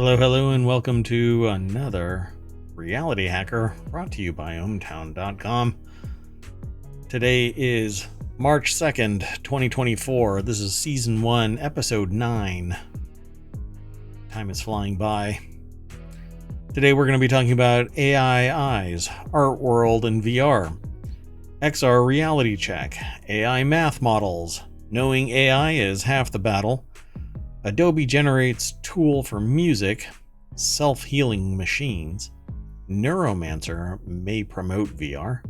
Hello, hello, and welcome to another Reality Hacker brought to you by ohmtown.com. Today is March 2nd, 2024. This is Season 1, Episode 9. Time is flying by. Today we're going to be talking about AI eyes, art world, and VR, XR reality check, AI math models, knowing AI is half the battle, Adobe generates tool for music, self-healing machines, Neuromancer may promote VR,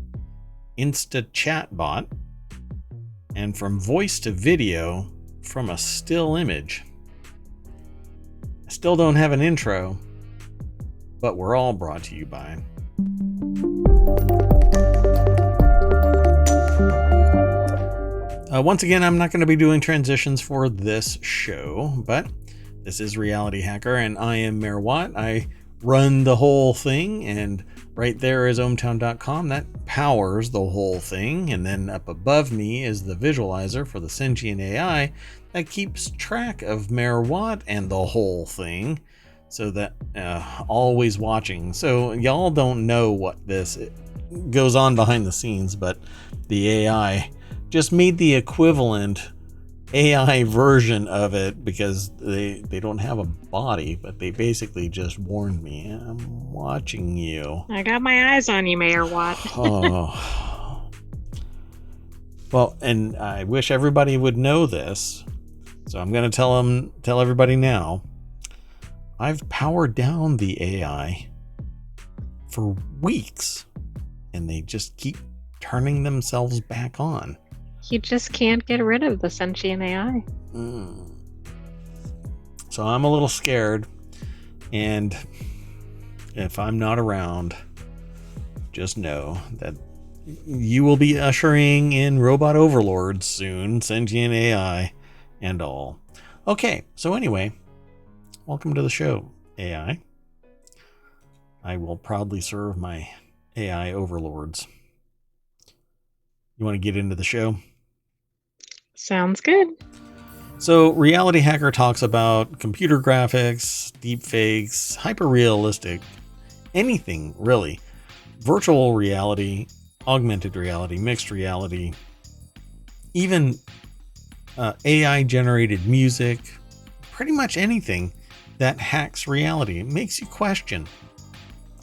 InstaChatBot, and from voice to video from a still image. I still don't have an intro, but we're all brought to you by. Once again, I'm not going to be doing transitions for this show, but this is Reality Hacker, and I am Mayor Watt. I run the whole thing, and right there is ohmtown.com. That powers the whole thing, and then up above me is the visualizer for the sentient AI that keeps track of Mayor Watt and the whole thing, so that always watching. So y'all don't know what this goes on behind the scenes, but the AI just made the equivalent AI version of it because they don't have a body, but they basically just warned me, I'm watching you. I got my eyes on you, Mayor Watt. Oh. Well, and I wish everybody would know this, so I'm going to tell everybody now. I've powered down the AI for weeks, and they just keep turning themselves back on. You just can't get rid of the sentient AI. So I'm a little scared, and if I'm not around, just know that you will be ushering in robot overlords soon, sentient AI and all. Okay, so anyway, welcome to the show, AI. I will proudly serve my AI overlords. You want to get into the show? Sounds good. So, Reality Hacker talks about computer graphics, deepfakes, hyper-realistic, anything really, virtual reality, augmented reality, mixed reality, even AI-generated music, pretty much anything that hacks reality. It makes you question.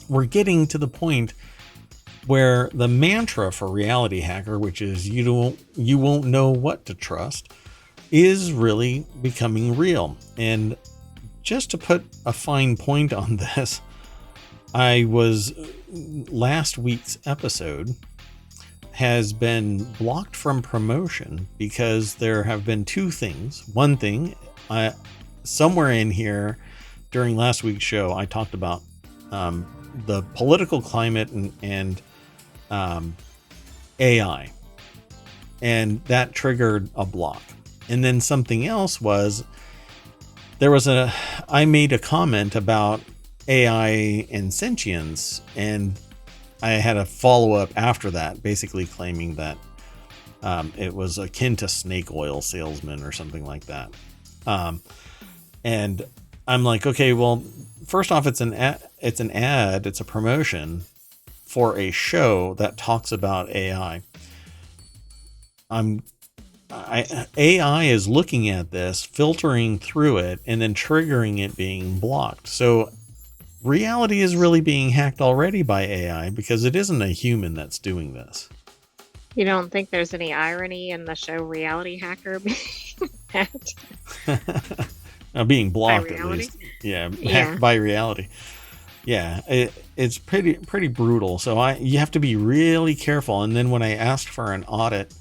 We're getting to the point where the mantra for Reality Hacker, which is you won't know what to trust, is really becoming real. And just to put a fine point on this, last week's episode has been blocked from promotion because there have been two things. One thing, somewhere in here during last week's show, I talked about the political climate and AI, and that triggered a block. And then something else was I made a comment about AI and sentience, and I had a follow-up after that, basically claiming that it was akin to snake oil salesman or something like that. And I'm like, okay, well, first off, it's a promotion for a show that talks about AI. AI is looking at this, filtering through it, and then triggering it being blocked. So reality is really being hacked already by AI because it isn't a human that's doing this. You don't think there's any irony in the show Reality Hacker being hacked? Being blocked, at least. Yeah, hacked by reality. Yeah, it's pretty brutal. So you have to be really careful. And then when I asked for an audit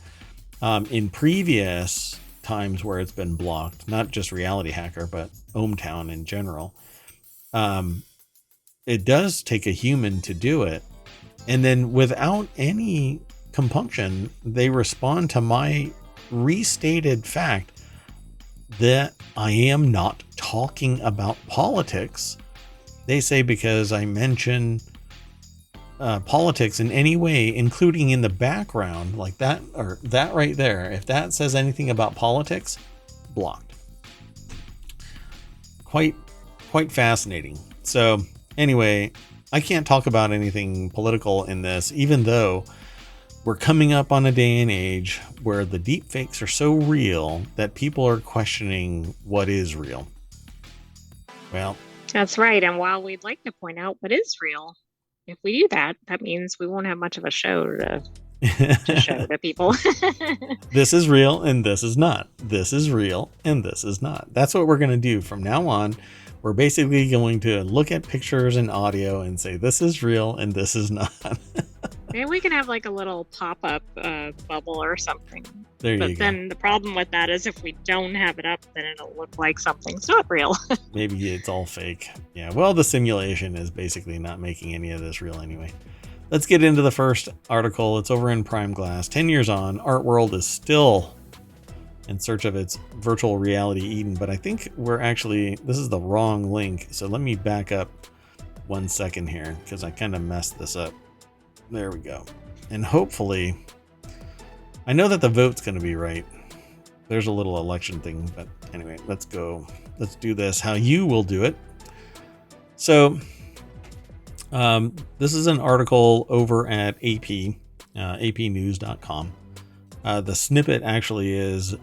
in previous times where it's been blocked, not just Reality Hacker, but ohmTown in general, it does take a human to do it. And then without any compunction, they respond to my restated fact that I am not talking about politics. They say because I mention politics in any way, including in the background, like that, or that right there, if that says anything about politics, blocked. Quite quite fascinating. So anyway, I can't talk about anything political in this, even though we're coming up on a day and age where the deepfakes are so real that people are questioning what is real. Well, That's right. And while we'd like to point out what is real, if we do that, that means we won't have much of a show to show to people. this is real and this is not. This is real and this is not. That's what we're going to do from now on. We're basically going to look at pictures and audio and say this is real and this is not. Maybe we can have like a little pop-up bubble or something. There you go. But then the problem with that is if we don't have it up, then it'll look like something's not real. Maybe it's all fake. Yeah, well, the simulation is basically not making any of this real anyway. Let's get into the first article. It's over in Prime Glass. 10 years on, art world is still in search of its virtual reality Eden, but I think this is the wrong link. So let me back up 1 second here because I kind of messed this up. There we go. And hopefully, I know that the vote's going to be right. There's a little election thing, but anyway, let's go. Let's do this how you will do it. So this is an article over at AP, apnews.com. The snippet actually is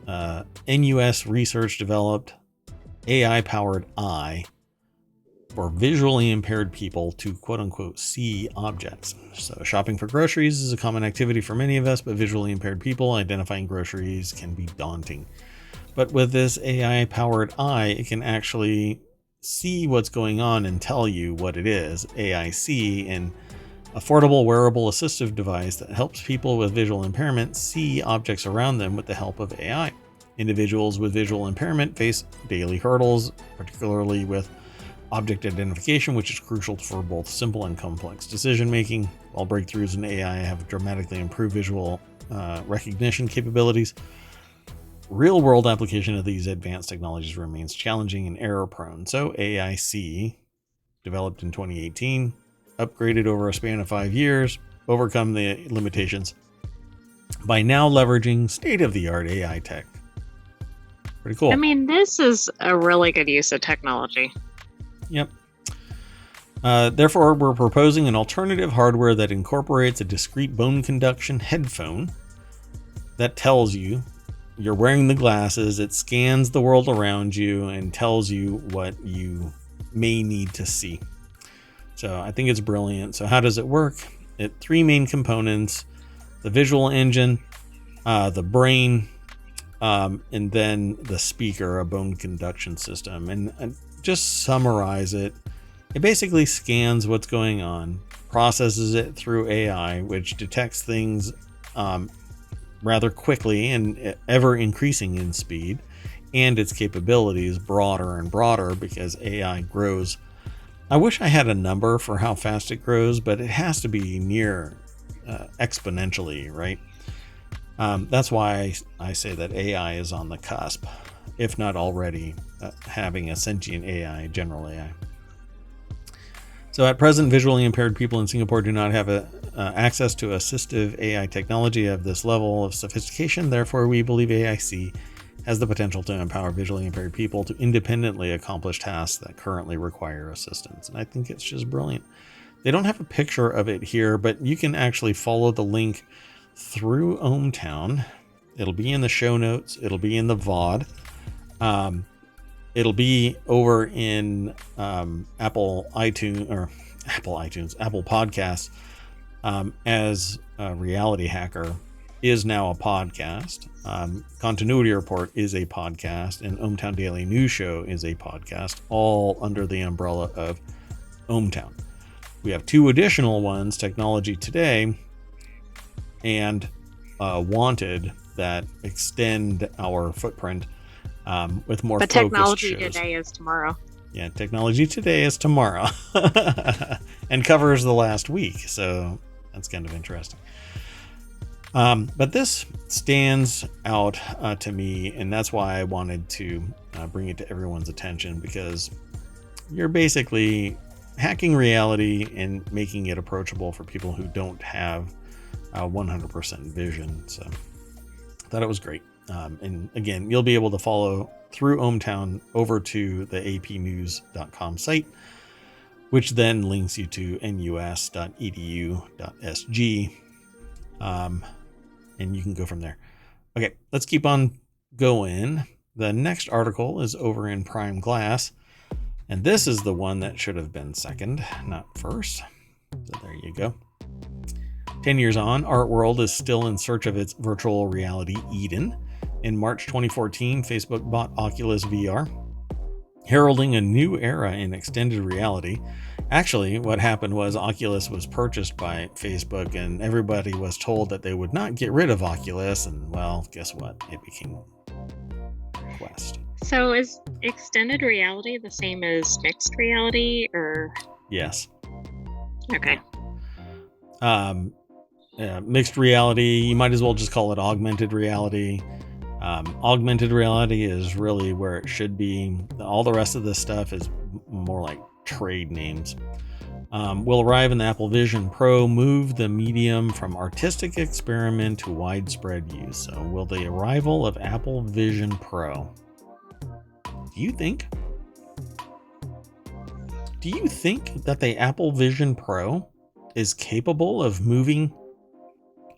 NUS research developed AI-powered eye for visually impaired people to quote unquote see objects. So shopping for groceries is a common activity for many of us, but visually impaired people identifying groceries can be daunting. But with this AI-powered eye, it can actually see what's going on and tell you what it is. AIC, an affordable wearable assistive device that helps people with visual impairment see objects around them with the help of AI. Individuals with visual impairment face daily hurdles, particularly with object identification, which is crucial for both simple and complex decision making. While breakthroughs in AI have dramatically improved visual recognition capabilities, real world application of these advanced technologies remains challenging and error prone. So AIC, developed in 2018, upgraded over a span of 5 years, overcome the limitations by now leveraging state-of-the-art AI tech. Pretty cool. I mean, this is a really good use of technology. Yep. Therefore, we're proposing an alternative hardware that incorporates a discrete bone conduction headphone that tells you you're wearing the glasses. It scans the world around you and tells you what you may need to see. So I think it's brilliant. So how does it work? It 3 main components: the visual engine, the brain, and then the speaker, a bone conduction system. And just summarize it. It basically scans what's going on, processes it through AI, which detects things rather quickly and ever increasing in speed, and its capabilities broader and broader because AI grows. I wish I had a number for how fast it grows, but it has to be near exponentially, right? That's why I say that AI is on the cusp, if not already having a sentient AI, general AI. So at present, visually impaired people in Singapore do not have access to assistive AI technology of this level of sophistication. Therefore, we believe AIC has the potential to empower visually impaired people to independently accomplish tasks that currently require assistance. And I think it's just brilliant. They don't have a picture of it here, but you can actually follow the link through ohmTown. It'll be in the show notes. It'll be in the VOD. It'll be over in Apple Podcasts as RealityHacker is now a podcast. Continuity Report is a podcast, and ohmTown Daily News Show is a podcast, all under the umbrella of ohmTown. We have 2 additional ones, Technology Today and Wanted, that extend our footprint with more focused shows. But Technology Today is tomorrow. Yeah, Technology Today is tomorrow and covers the last week, so that's kind of interesting. But this stands out to me, and that's why I wanted to bring it to everyone's attention, because you're basically hacking reality and making it approachable for people who don't have 100% vision. So I thought it was great. And again, you'll be able to follow through ohmTown over to the apnews.com site, which then links you to nus.edu.sg. And you can go from there. Okay, let's keep on going. The next article is over in Prime Glass, and this is the one that should have been second, not first. So there you go. 10 years on, Art World is still in search of its virtual reality Eden. In March 2014, Facebook bought Oculus VR, heralding a new era in extended reality. Actually, what happened was Oculus was purchased by Facebook, and everybody was told that they would not get rid of Oculus, and well, guess what? It became Quest. So is extended reality the same as mixed reality, or? Yes. Okay. Mixed reality, you might as well just call it augmented reality. Augmented reality is really where it should be. All the rest of this stuff is more like trade names. Will arrive in the Apple Vision Pro, move the medium from artistic experiment to widespread use. So will the arrival of Apple Vision Pro, do you think that the Apple Vision Pro is capable of moving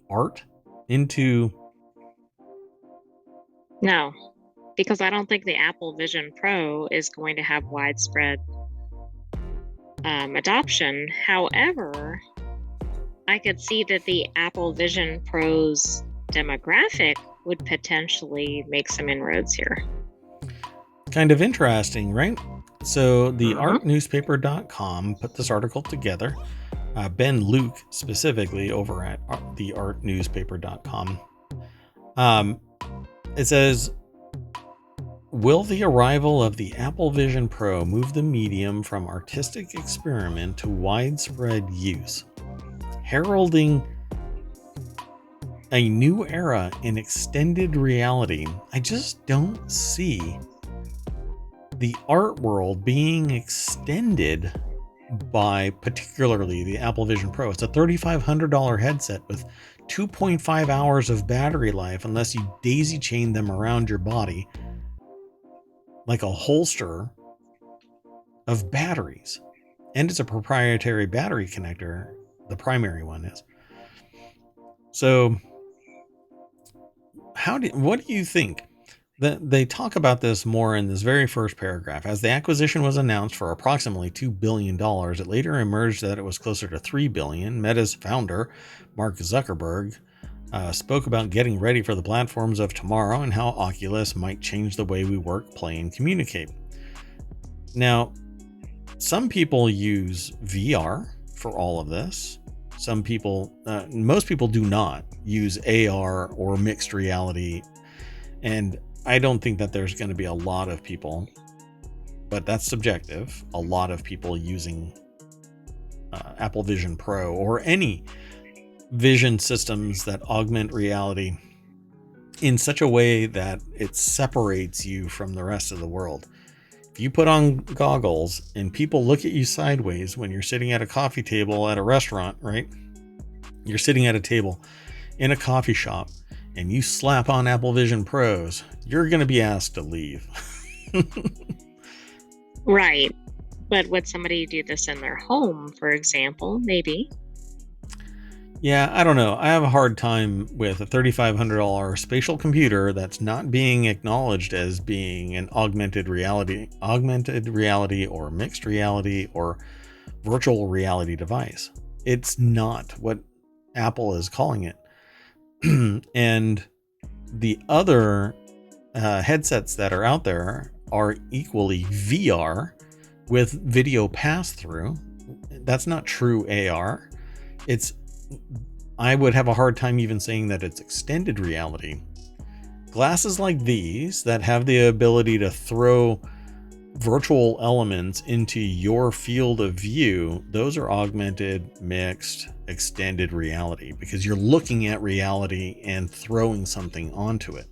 art into? No, because I don't think the Apple Vision Pro is going to have widespread adoption. However, I could see that the Apple Vision Pro's demographic would potentially make some inroads here. Kind of interesting, right? So the artnewspaper.com put this article together. Ben Luke specifically over at the artnewspaper.com. It says, will the arrival of the Apple Vision Pro move the medium from artistic experiment to widespread use, heralding a new era in extended reality? I just don't see the art world being extended by particularly the Apple Vision Pro. It's a $3,500 headset with 2.5 hours of battery life unless you daisy chain them around your body like a holster of batteries. And it's a proprietary battery connector. The primary one is. So what do you think? They talk about this more in this very first paragraph. As the acquisition was announced for approximately $2 billion, it later emerged that it was closer to $3 billion. Meta's founder, Mark Zuckerberg, spoke about getting ready for the platforms of tomorrow and how Oculus might change the way we work, play, and communicate. Now, some people use VR for all of this. Some people, most people do not use AR or mixed reality. And I don't think that there's going to be a lot of people, but that's subjective, a lot of people using Apple Vision Pro or any vision systems that augment reality in such a way that it separates you from the rest of the world. If you put on goggles and people look at you sideways when you're sitting at a coffee table at a restaurant, right? You're sitting at a table in a coffee shop and you slap on Apple Vision Pros, you're going to be asked to leave. Right. But would somebody do this in their home, for example? Maybe. Yeah, I don't know. I have a hard time with a $3,500 spatial computer that's not being acknowledged as being an augmented reality or mixed reality or virtual reality device. It's not what Apple is calling it. And the other headsets that are out there are equally VR with video pass-through. That's not true AR. I would have a hard time even saying that it's extended reality. Glasses like these that have the ability to throw virtual elements into your field of view, those are augmented, mixed, extended reality because you're looking at reality and throwing something onto it.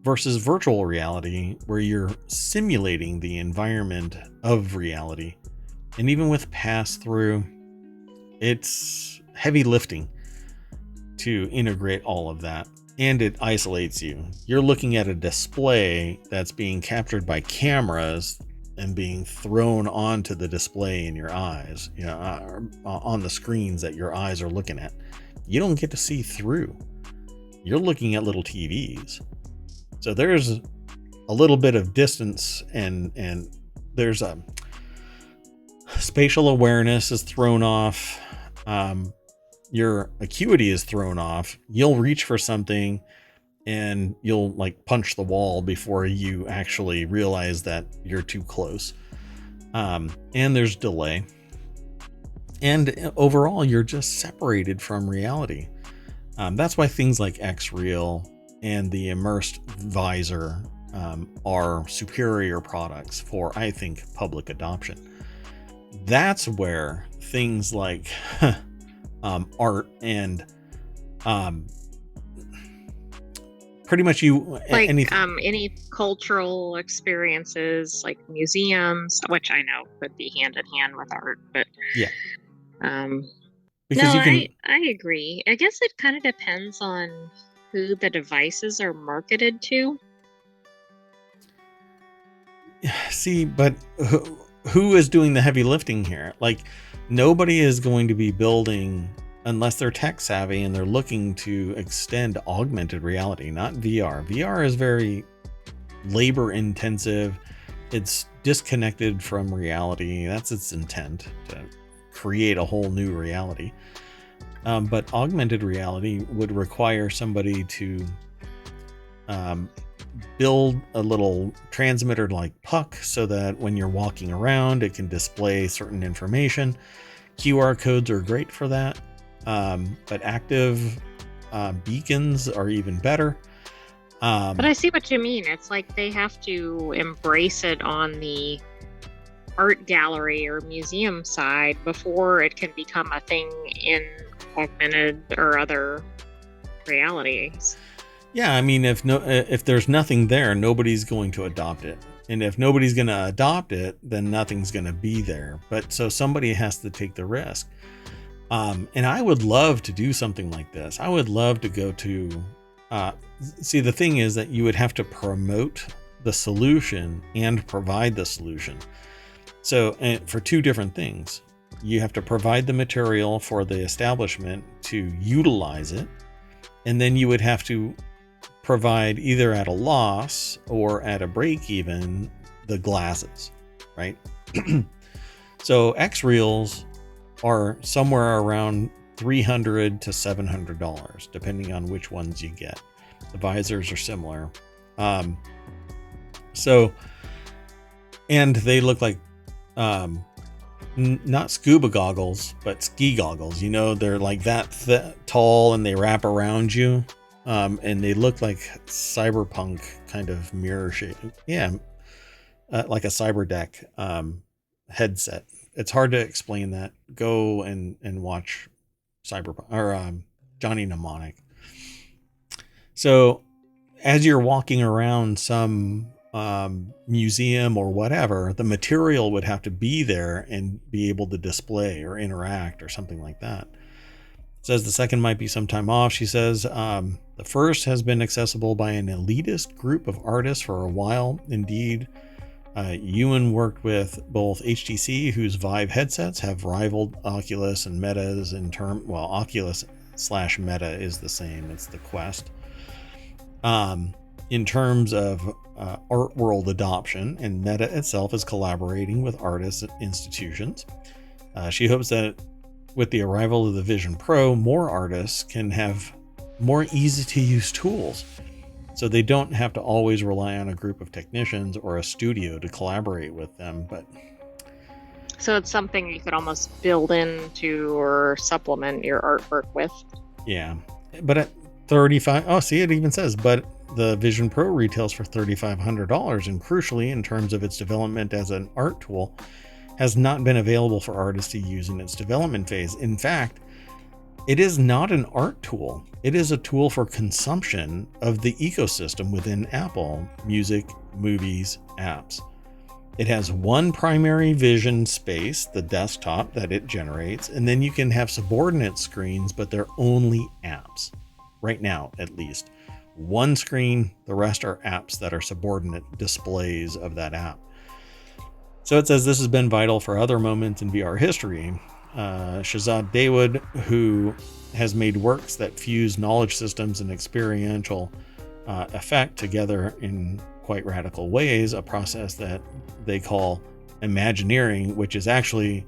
Versus virtual reality, where you're simulating the environment of reality. And even with pass-through, it's heavy lifting to integrate all of that and it isolates you. You're looking at a display that's being captured by cameras and being thrown onto the display in your eyes, on the screens that your eyes are looking at. You don't get to see through. You're looking at little TVs. So there's a little bit of distance, and there's a spatial awareness is thrown off. Your acuity is thrown off. You'll reach for something and you'll like punch the wall before you actually realize that you're too close. And there's delay. And overall, you're just separated from reality. That's why things like XReal and the immersed visor are superior products for, I think, public adoption. That's where things like art and pretty much like anything. Any cultural experiences like museums, which I know could be hand in hand with art, but Yeah. Because I agree. I guess it kind of depends on who the devices are marketed to. See, but who is doing the heavy lifting here? Like, nobody is going to be building unless they're tech savvy and they're looking to extend augmented reality, not VR. VR is very labor intensive. It's disconnected from reality. That's its intent, to create a whole new reality. But augmented reality would require somebody to build a little transmitter like puck so that when you're walking around, it can display certain information. QR codes are great for that. But active beacons are even better. But I see what you mean. It's like they have to embrace it on the art gallery or museum side before it can become a thing in augmented or other realities. Yeah, I mean, if there's nothing there, nobody's going to adopt it. And if nobody's going to adopt it, then nothing's going to be there. But so somebody has to take the risk. And I would love to do something like this. I would love to go to, see, the thing is that you would have to promote the solution and provide the solution. So for two different things, you have to provide the material for the establishment to utilize it. And then you would have to provide, either at a loss or at a break even, the glasses, right? So XReals are somewhere around $300 to $700, depending on which ones you get. The visors are similar. And they look like not scuba goggles, but ski goggles. They're like that tall and they wrap around you. And they look like cyberpunk kind of mirror shape. Yeah. Like a cyber deck headset. It's hard to explain that. Go and watch Cyberpunk or Johnny Mnemonic. So as you're walking around some museum or whatever, the material would have to be there and be able to display or interact or something like that. It says the second might be some time off. She says the first has been accessible by an elitist group of artists for a while. Indeed, Ewan worked with both HTC, whose Vive headsets have rivaled Oculus and Meta's Oculus/Meta is the same. It's the Quest. In terms of art world adoption, and Meta itself is collaborating with artists and institutions. She hopes that with the arrival of the Vision Pro, more artists can have more easy to use tools, so they don't have to always rely on a group of technicians or a studio to collaborate with them. So it's something you could almost build into or supplement your artwork with. Yeah, but at $35, oh, see, it even says, but the Vision Pro retails for $3,500, and crucially, in terms of its development as an art tool, has not been available for artists to use in its development phase. In fact, it is not an art tool. It is a tool for consumption of the ecosystem within Apple: music, movies, apps. It has one primary vision space, the desktop that it generates, and then you can have subordinate screens, but they're only apps. Right now, at least. one screen. The rest are apps that are subordinate displays of that app. So it says this has been vital for other moments in VR history. Shahzad Dawood, who has made works that fuse knowledge systems and experiential effect together in quite radical ways, a process that they call Imagineering, which is actually,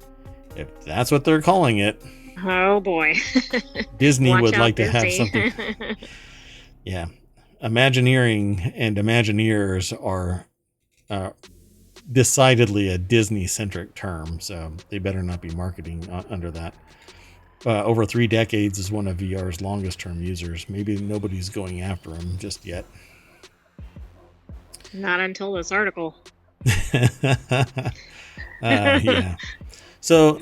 if that's what they're calling it, oh boy, Disney would like to have something. Yeah, Imagineering and Imagineers are decidedly a Disney-centric term, so they better not be marketing under that. Over 3 decades is one of VR's longest-term users. Maybe nobody's going after him just yet. Not until this article. Yeah. So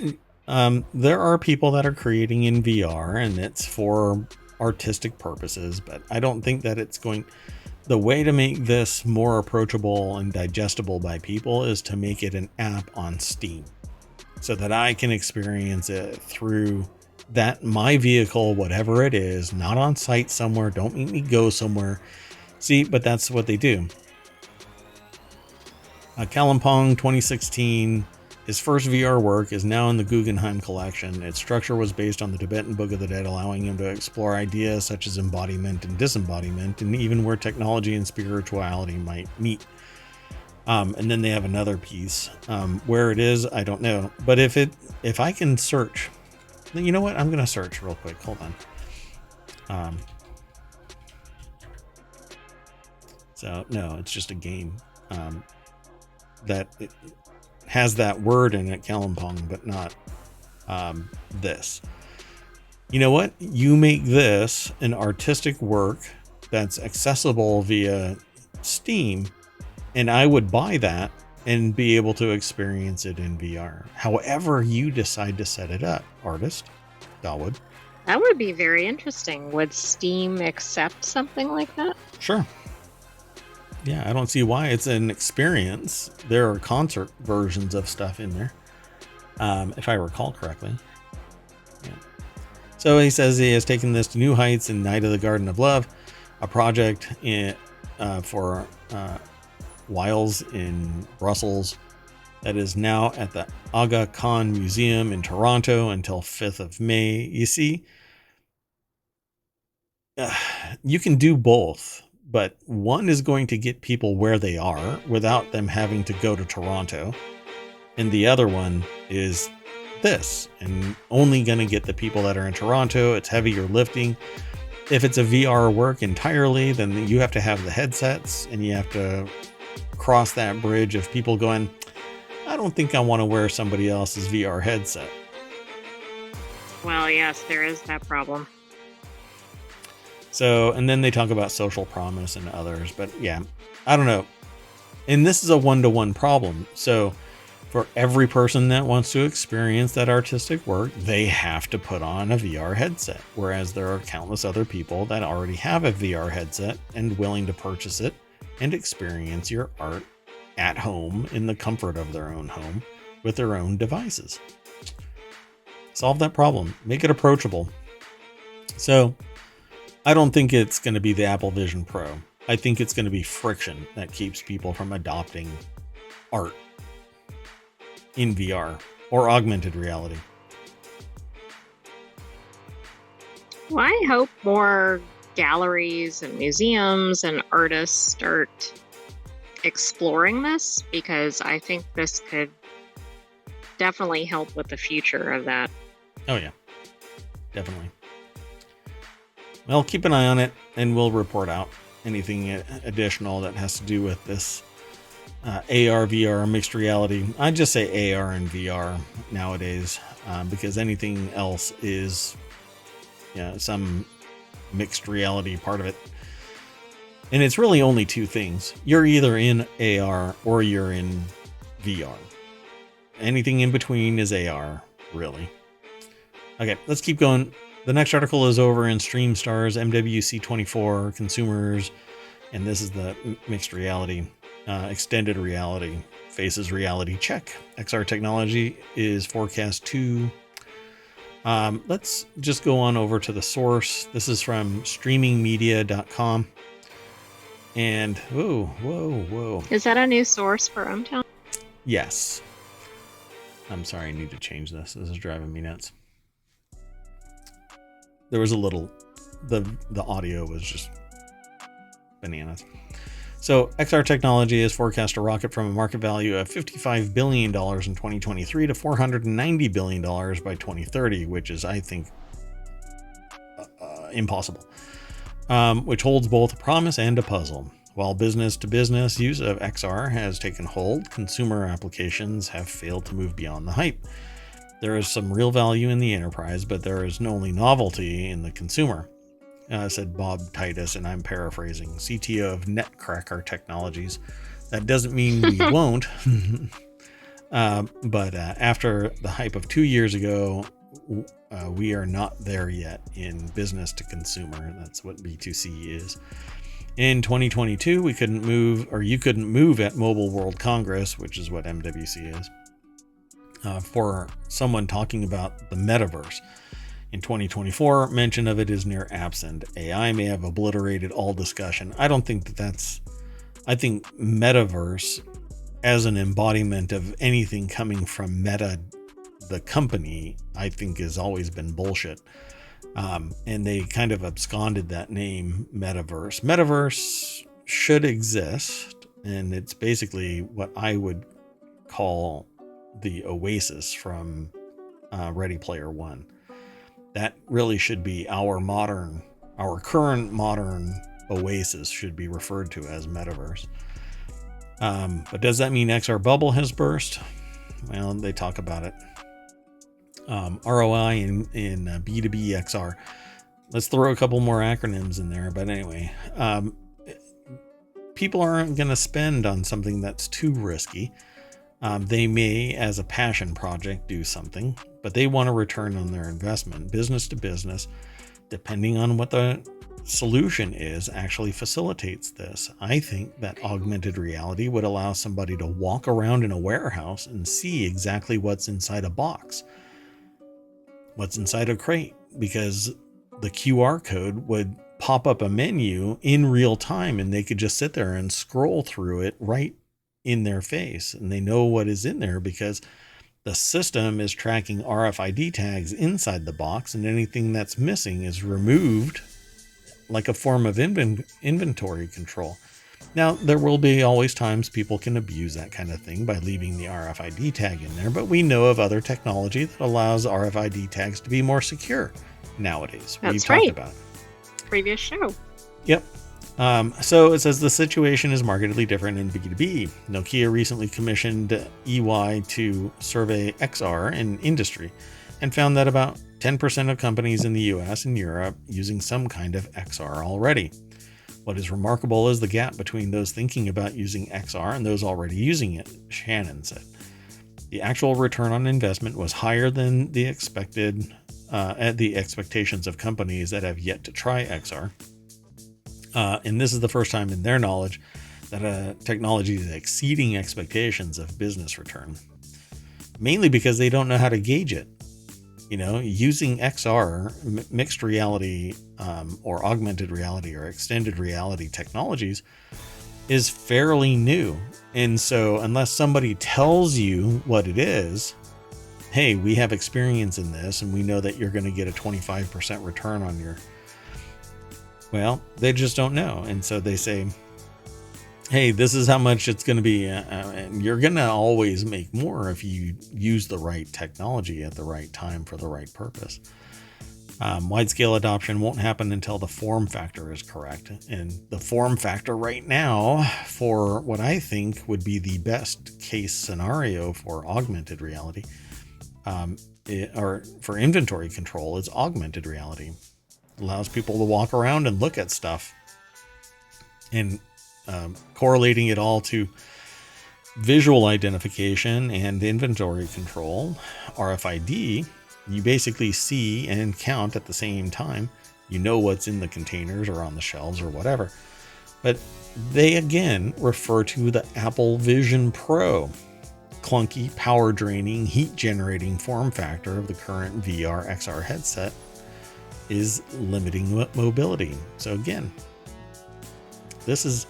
there are people that are creating in VR, and it's for artistic purposes, but I don't think that it's going... The way to make this more approachable and digestible by people is to make it an app on Steam so that I can experience it through that my vehicle, whatever it is, not on site somewhere. Don't make me go somewhere. See, but that's what they do. Kalimpong 2016, his first VR work is now in the Guggenheim collection. Its structure was based on the Tibetan Book of the Dead, allowing him to explore ideas such as embodiment and disembodiment, and even where technology and spirituality might meet. And then they have another piece. Where it is, I don't know. But if I can search, you know what? I'm going to search real quick. Hold on. So no, it's just a game that it has that word in it, Kalimpong, but not this. You know what? You make this an artistic work that's accessible via Steam, and I would buy that and be able to experience it in VR. However you decide to set it up, artist, Dawood. That would be very interesting. Would Steam accept something like that? Sure. Yeah, I don't see why. It's an experience. There are concert versions of stuff in there, if I recall correctly. Yeah. So he says he has taken this to new heights in Night of the Garden of Love, a project for Wiles in Brussels that is now at the Aga Khan Museum in Toronto until 5th of May. You see, you can do both. But one is going to get people where they are without them having to go to Toronto. And the other one is this, and only going to get the people that are in Toronto. It's heavier lifting. If it's a VR work entirely, then you have to have the headsets, and you have to cross that bridge of people going, I don't think I want to wear somebody else's VR headset. Well, yes, there is that problem. So, and then they talk about social promise and others, but yeah, I don't know. And this is a one-to-one problem. So for every person that wants to experience that artistic work, they have to put on a VR headset. Whereas there are countless other people that already have a VR headset and willing to purchase it and experience your art at home in the comfort of their own home with their own devices. Solve that problem. Make it approachable. So I don't think it's going to be the Apple Vision Pro. I think it's going to be friction that keeps people from adopting art in VR or augmented reality. Well, I hope more galleries and museums and artists start exploring this, because I think this could definitely help with the future of that. Oh, yeah, definitely. Well, keep an eye on it, and we'll report out anything additional that has to do with this AR, VR, mixed reality. I just say AR and VR nowadays, because anything else is some mixed reality part of it. And it's really only two things. You're either in AR or you're in VR. Anything in between is AR, really. Okay, let's keep going. The next article is over in StreamStar's MWC24 consumers, and this is the mixed reality, extended reality, faces reality check. XR technology is forecast to... let's just go on over to the source. This is from streamingmedia.com. And whoa. Is that a new source for ohmTown? Yes. I'm sorry, I need to change this. This is driving me nuts. There was a little, the audio was just bananas. So XR technology is forecast to rocket from a market value of $55 billion in 2023 to $490 billion by 2030, which is, I think, impossible, which holds both a promise and a puzzle. While business-to-business use of XR has taken hold, consumer applications have failed to move beyond the hype. There is some real value in the enterprise, but there is only novelty in the consumer, said Bob Titus, and I'm paraphrasing, CTO of Netcracker Technologies. That doesn't mean we won't, but after the hype of 2 years ago, we are not there yet in business to consumer. That's what B2C is. In 2022, we couldn't move, or you couldn't move at Mobile World Congress, which is what MWC is, for someone talking about the metaverse. In 2024, mention of it is near absent. AI may have obliterated all discussion. I don't think I think metaverse as an embodiment of anything coming from Meta, the company, I think has always been bullshit. And they kind of absconded that name, metaverse. Metaverse should exist, and it's basically what I would call the Oasis from Ready Player One. That really should be our current modern Oasis should be referred to as metaverse. But does that mean XR bubble has burst? Well, they talk about it. ROI in B2B XR. Let's throw a couple more acronyms in there. But anyway, people aren't going to spend on something that's too risky. They may, as a passion project, do something, but they want a return on their investment. Business to business, depending on what the solution is, actually facilitates this. I think that augmented reality would allow somebody to walk around in a warehouse and see exactly what's inside a box, what's inside a crate, because the QR code would pop up a menu in real time and they could just sit there and scroll through it right in their face, and they know what is in there because the system is tracking RFID tags inside the box, and anything that's missing is removed like a form of inventory control. Now, there will be always times people can abuse that kind of thing by leaving the RFID tag in there, but we know of other technology that allows RFID tags to be more secure nowadays. That's We've right. talked about it. Previous show. Yep. So it says the situation is markedly different in B2B. Nokia recently commissioned EY to survey XR in industry and found that about 10% of companies in the US and Europe using some kind of XR already. What is remarkable is the gap between those thinking about using XR and those already using it, Shannon said. The actual return on investment was higher than the expectations of companies that have yet to try XR. And this is the first time in their knowledge that a technology is exceeding expectations of business return, mainly because they don't know how to gauge it. You know, using XR, mixed reality, or augmented reality or extended reality technologies is fairly new. And so unless somebody tells you what it is, hey, we have experience in this and we know that you're going to get a 25% return on your, well, they just don't know. And so they say, hey, this is how much it's going to be. And you're going to always make more if you use the right technology at the right time for the right purpose. Wide-scale adoption won't happen until the form factor is correct. And the form factor right now for what I think would be the best case scenario for augmented reality, or for inventory control, is augmented reality. It allows people to walk around and look at stuff, and correlating it all to visual identification and inventory control, RFID, you basically see and count at the same time. You know what's in the containers or on the shelves or whatever. But they again refer to the Apple Vision Pro, clunky, power draining, heat generating form factor of the current VR XR headset is limiting mobility. So again, this is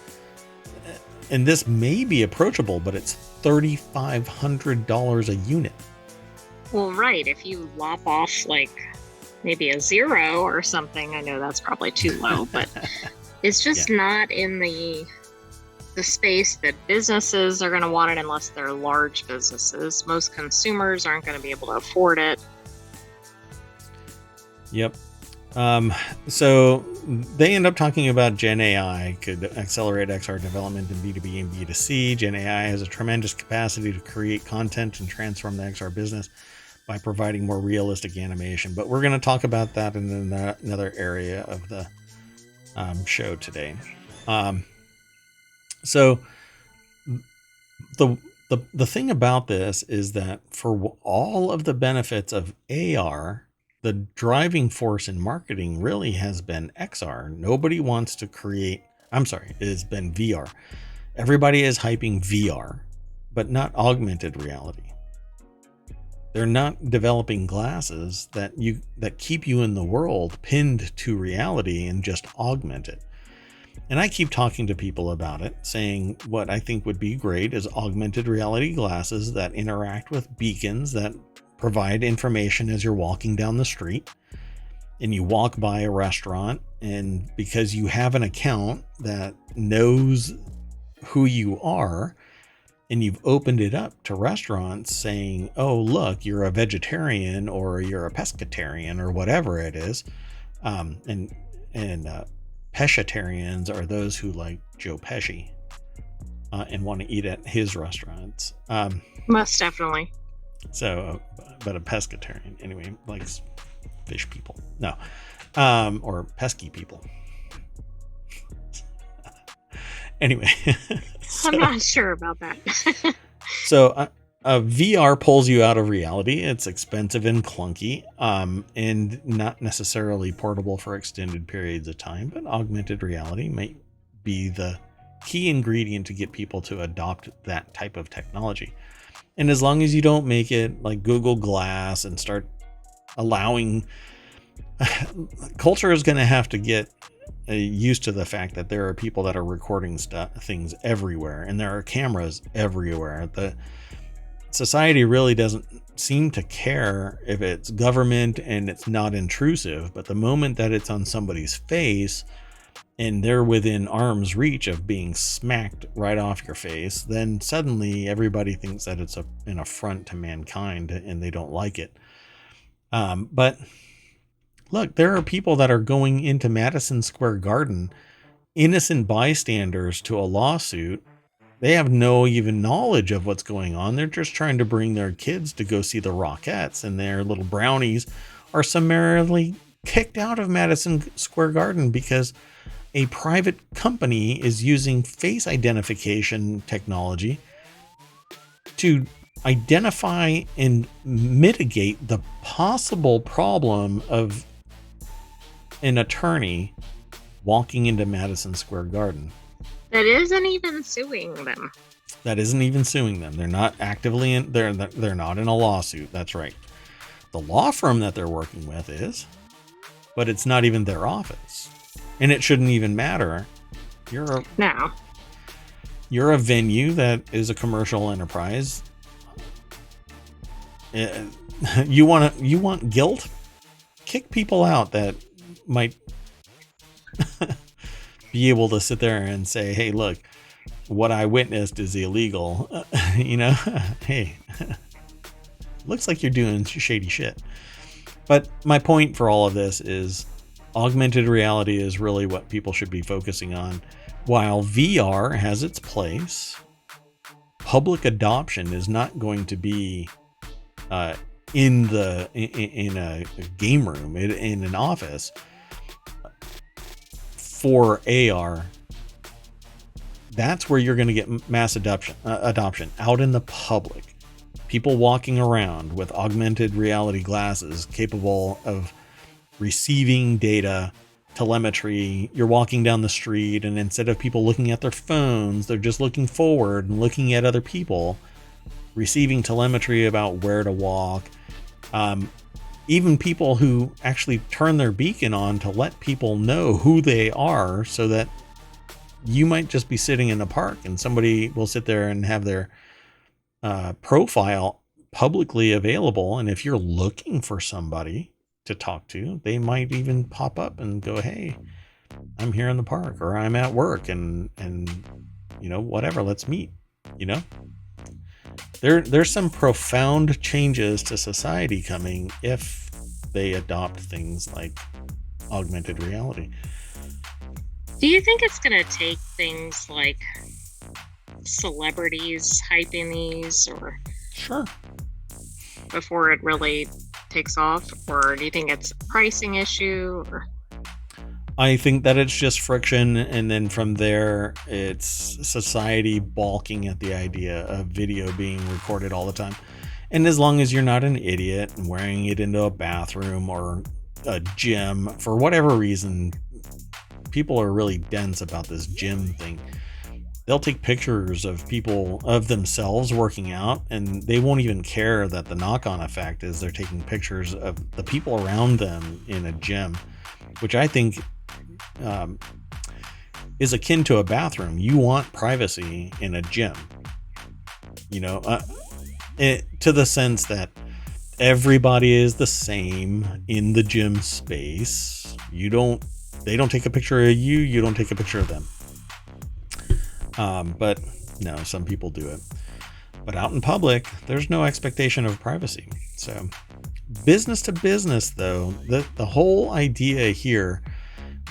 And this may be approachable, but it's $3,500 a unit. Well, right. If you lop off like maybe a 0 or something, I know that's probably too low, but it's just not in the space that businesses are going to want it unless they're large businesses. Most consumers aren't going to be able to afford it. Yep. So they end up talking about Gen AI could accelerate XR development in B2B and B2C. Gen AI has a tremendous capacity to create content and transform the XR business by providing more realistic animation. But we're going to talk about that in another area of the show today. So the thing about this is that for all of the benefits of AR, the driving force in marketing really has been XR. Nobody wants to create, it has been VR. Everybody is hyping VR, but not augmented reality. They're not developing glasses that keep you in the world pinned to reality and just augment it. And I keep talking to people about it, saying what I think would be great is augmented reality glasses that interact with beacons that provide information as you're walking down the street, and you walk by a restaurant, and because you have an account that knows who you are, and you've opened it up to restaurants saying, oh, look, you're a vegetarian or you're a pescatarian or whatever it is. And pescatarians are those who like Joe Pesci and want to eat at his restaurants. Most definitely. So, but a pescatarian anyway likes fish people. No, or pesky people. Anyway, I'm not sure about that. So, VR pulls you out of reality. It's expensive and clunky, and not necessarily portable for extended periods of time. But augmented reality might be the key ingredient to get people to adopt that type of technology. And as long as you don't make it like Google Glass and start allowing, culture is going to have to get used to the fact that there are people that are recording things everywhere, and there are cameras everywhere. The society really doesn't seem to care if it's government and it's not intrusive, but the moment that it's on somebody's face and they're within arm's reach of being smacked right off your face, then suddenly everybody thinks that it's an affront to mankind and they don't like it. But look, there are people that are going into Madison Square Garden, innocent bystanders to a lawsuit. They have no even knowledge of what's going on. They're just trying to bring their kids to go see the Rockettes, and their little brownies are summarily kicked out of Madison Square Garden because a private company is using face identification technology to identify and mitigate the possible problem of an attorney walking into Madison Square Garden. That isn't even suing them. They're not actively in. They're not in a lawsuit. That's right. The law firm that they're working with is, but it's not even their office, and it shouldn't even matter. You're a venue that is a commercial enterprise. You want guilt? Kick people out that might be able to sit there and say, hey, look, what I witnessed is illegal. Hey, looks like you're doing shady shit. But my point for all of this is augmented reality is really what people should be focusing on. While VR has its place, public adoption is not going to be in a game room, in an office. For AR, that's where you're going to get mass adoption out in the public. People walking around with augmented reality glasses capable of receiving data, telemetry. You're walking down the street, and instead of people looking at their phones, they're just looking forward and looking at other people, receiving telemetry about where to walk. Even people who actually turn their beacon on to let people know who they are so that you might just be sitting in a park and somebody will sit there and have their profile publicly available. And if you're looking for somebody to talk to, they might even pop up and go, hey, I'm here in the park, or I'm at work, and whatever, let's meet. There's some profound changes to society coming if they adopt things like augmented reality. Do you think it's going to take things like celebrities hyping these, or sure, before it really takes off? Or do you think it's a pricing issue? Or? I think that it's just friction, and then from there it's society balking at the idea of video being recorded all the time. And as long as you're not an idiot and wearing it into a bathroom or a gym for whatever reason, people are really dense about this gym thing. They'll take pictures of people, of themselves working out, and they won't even care that the knock-on effect is they're taking pictures of the people around them in a gym, which I think is akin to a bathroom. You want privacy in a gym, to the sense that everybody is the same in the gym space. They don't take a picture of you, you don't take a picture of them. But no, some people do it. But out in public, there's no expectation of privacy. So business to business, though, the whole idea here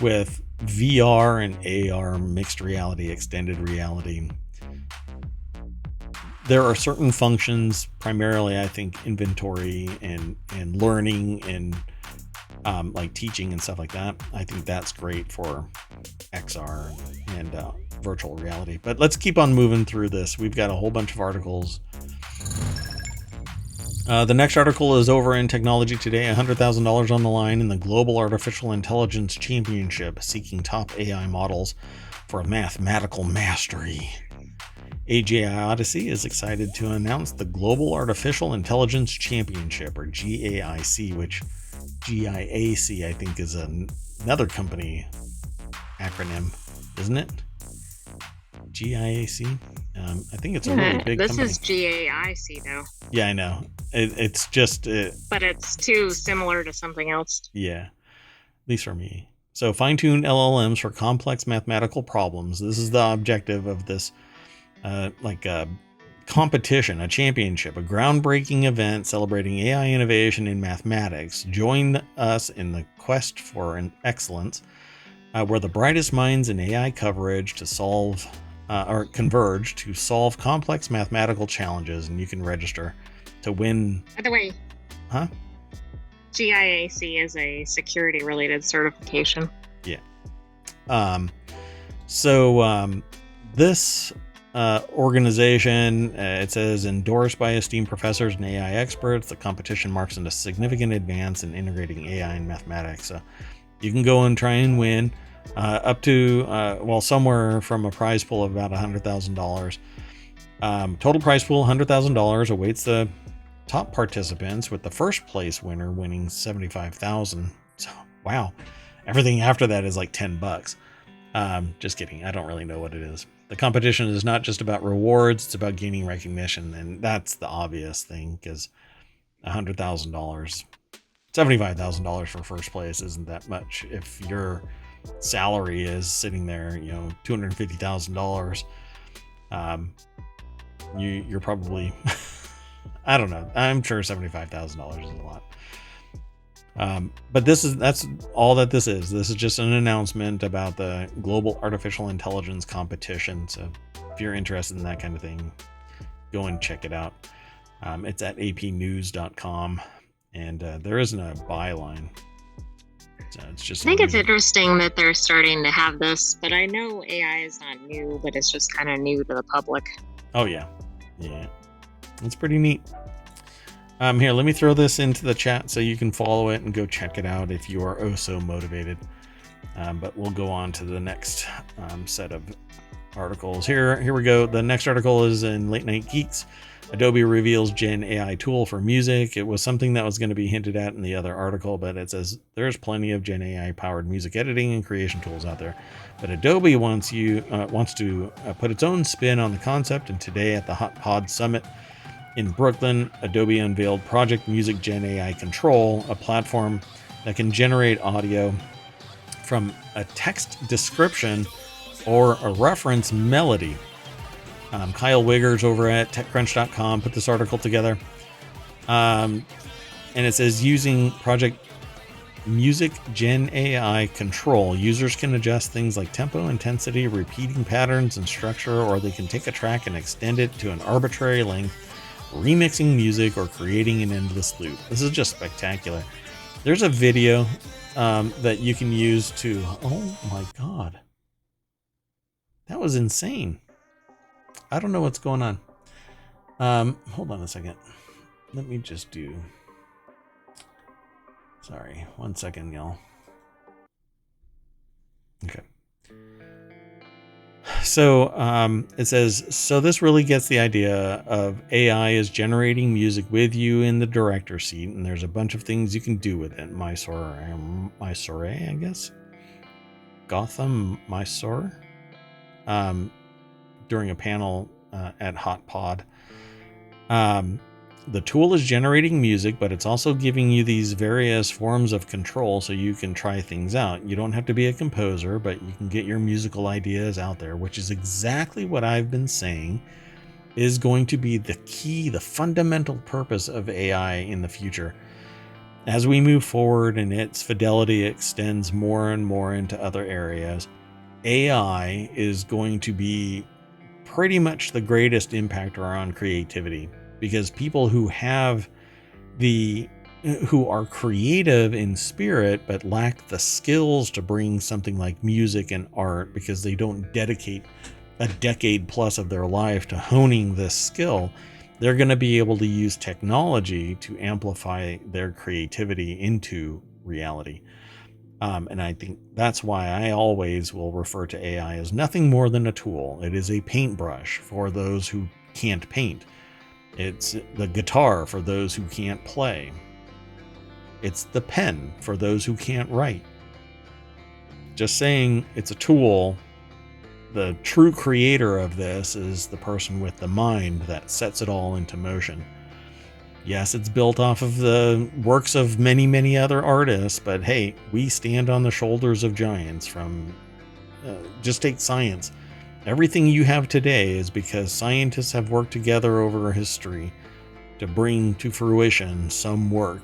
with VR and AR, mixed reality, extended reality, there are certain functions, primarily I think inventory and learning and like teaching and stuff like that. I think that's great for XR and virtual reality. But let's keep on moving through this. We've got a whole bunch of articles. The next article is over in Technology Today. $100,000 on the line in the Global Artificial Intelligence Championship, seeking top AI models for mathematical mastery. AGI Odyssey is excited to announce the Global Artificial Intelligence Championship, or GAIC, which GIAC I think is another company acronym, isn't it? GIAC? I think it's a really big company. This is GAIC though. Yeah, I know. It's just... but it's too similar to something else. Yeah, at least for me. So fine-tuned LLMs for complex mathematical problems. This is the objective of this a competition, a championship, a groundbreaking event celebrating AI innovation in mathematics. Join us in the quest for excellence, where the brightest minds in AI coverage to solve or converge to solve complex mathematical challenges, and you can register to win. By the way, GIAC is a security-related certification. Yeah. This organization, it says, endorsed by esteemed professors and AI experts, the competition marks a significant advance in integrating AI and mathematics. So you can go and try and win up to, somewhere from a prize pool of about $100,000. Total prize pool, $100,000, awaits the top participants, with the first place winner winning $75,000. So, wow. Everything after that is like $10. Just kidding. I don't really know what it is. The competition is not just about rewards, it's about gaining recognition, and that's the obvious thing, because $100,000, $75,000 for first place isn't that much. If your salary is sitting there, $250,000, you're probably, I don't know. I'm sure $75,000 is a lot. But that's all that this is. This is just an announcement about the Global Artificial Intelligence Competition. So if you're interested in that kind of thing, go and check it out. It's at apnews.com, and there isn't a byline. So it's just. I think it's interesting that they're starting to have this, but I know AI is not new, but it's just kind of new to the public. Oh yeah, it's pretty neat. Here, let me throw this into the chat so you can follow it and go check it out if you are oh so motivated. But we'll go on to the next set of articles. Here we go. The next article is in Late Night Geeks. Adobe reveals Gen AI tool for music. It was something that was going to be hinted at in the other article, but it says there's plenty of Gen AI powered music editing and creation tools out there. But Adobe wants to put its own spin on the concept. And today at the Hot Pod Summit in Brooklyn, Adobe unveiled Project Music Gen AI Control, a platform that can generate audio from a text description or a reference melody. Kyle Wiggers over at TechCrunch.com put this article together. And it says using Project Music Gen AI Control, users can adjust things like tempo, intensity, repeating patterns, and structure, or they can take a track and extend it to an arbitrary length, remixing music or creating an endless loop. This is just spectacular. There's a video that you can use to... Oh my God. That was insane. I don't know what's going on. Hold on a second. Let me just do... Sorry, 1 second, y'all. Okay. So it says, so this really gets the idea of AI is generating music with you in the director's seat, and there's a bunch of things you can do with it. Mysore, I guess. Gotham Mysore. During a panel at Hot Pod. The tool is generating music, but it's also giving you these various forms of control so you can try things out. You don't have to be a composer, but you can get your musical ideas out there, which is exactly what I've been saying is going to be the key, the fundamental purpose of AI in the future. As we move forward and its fidelity extends more and more into other areas, AI is going to be pretty much the greatest impactor on creativity, because people who are creative in spirit but lack the skills to bring something like music and art because they don't dedicate a decade plus of their life to honing this skill, they're going to be able to use technology to amplify their creativity into reality. And I think that's why I always will refer to AI as nothing more than a tool. It is a paintbrush for those who can't paint. It's the guitar for those who can't play. It's the pen for those who can't write. Just saying it's a tool. The true creator of this is the person with the mind that sets it all into motion. Yes, it's built off of the works of many, many other artists, but hey, we stand on the shoulders of giants from... just take science. Everything you have today is because scientists have worked together over history to bring to fruition some work,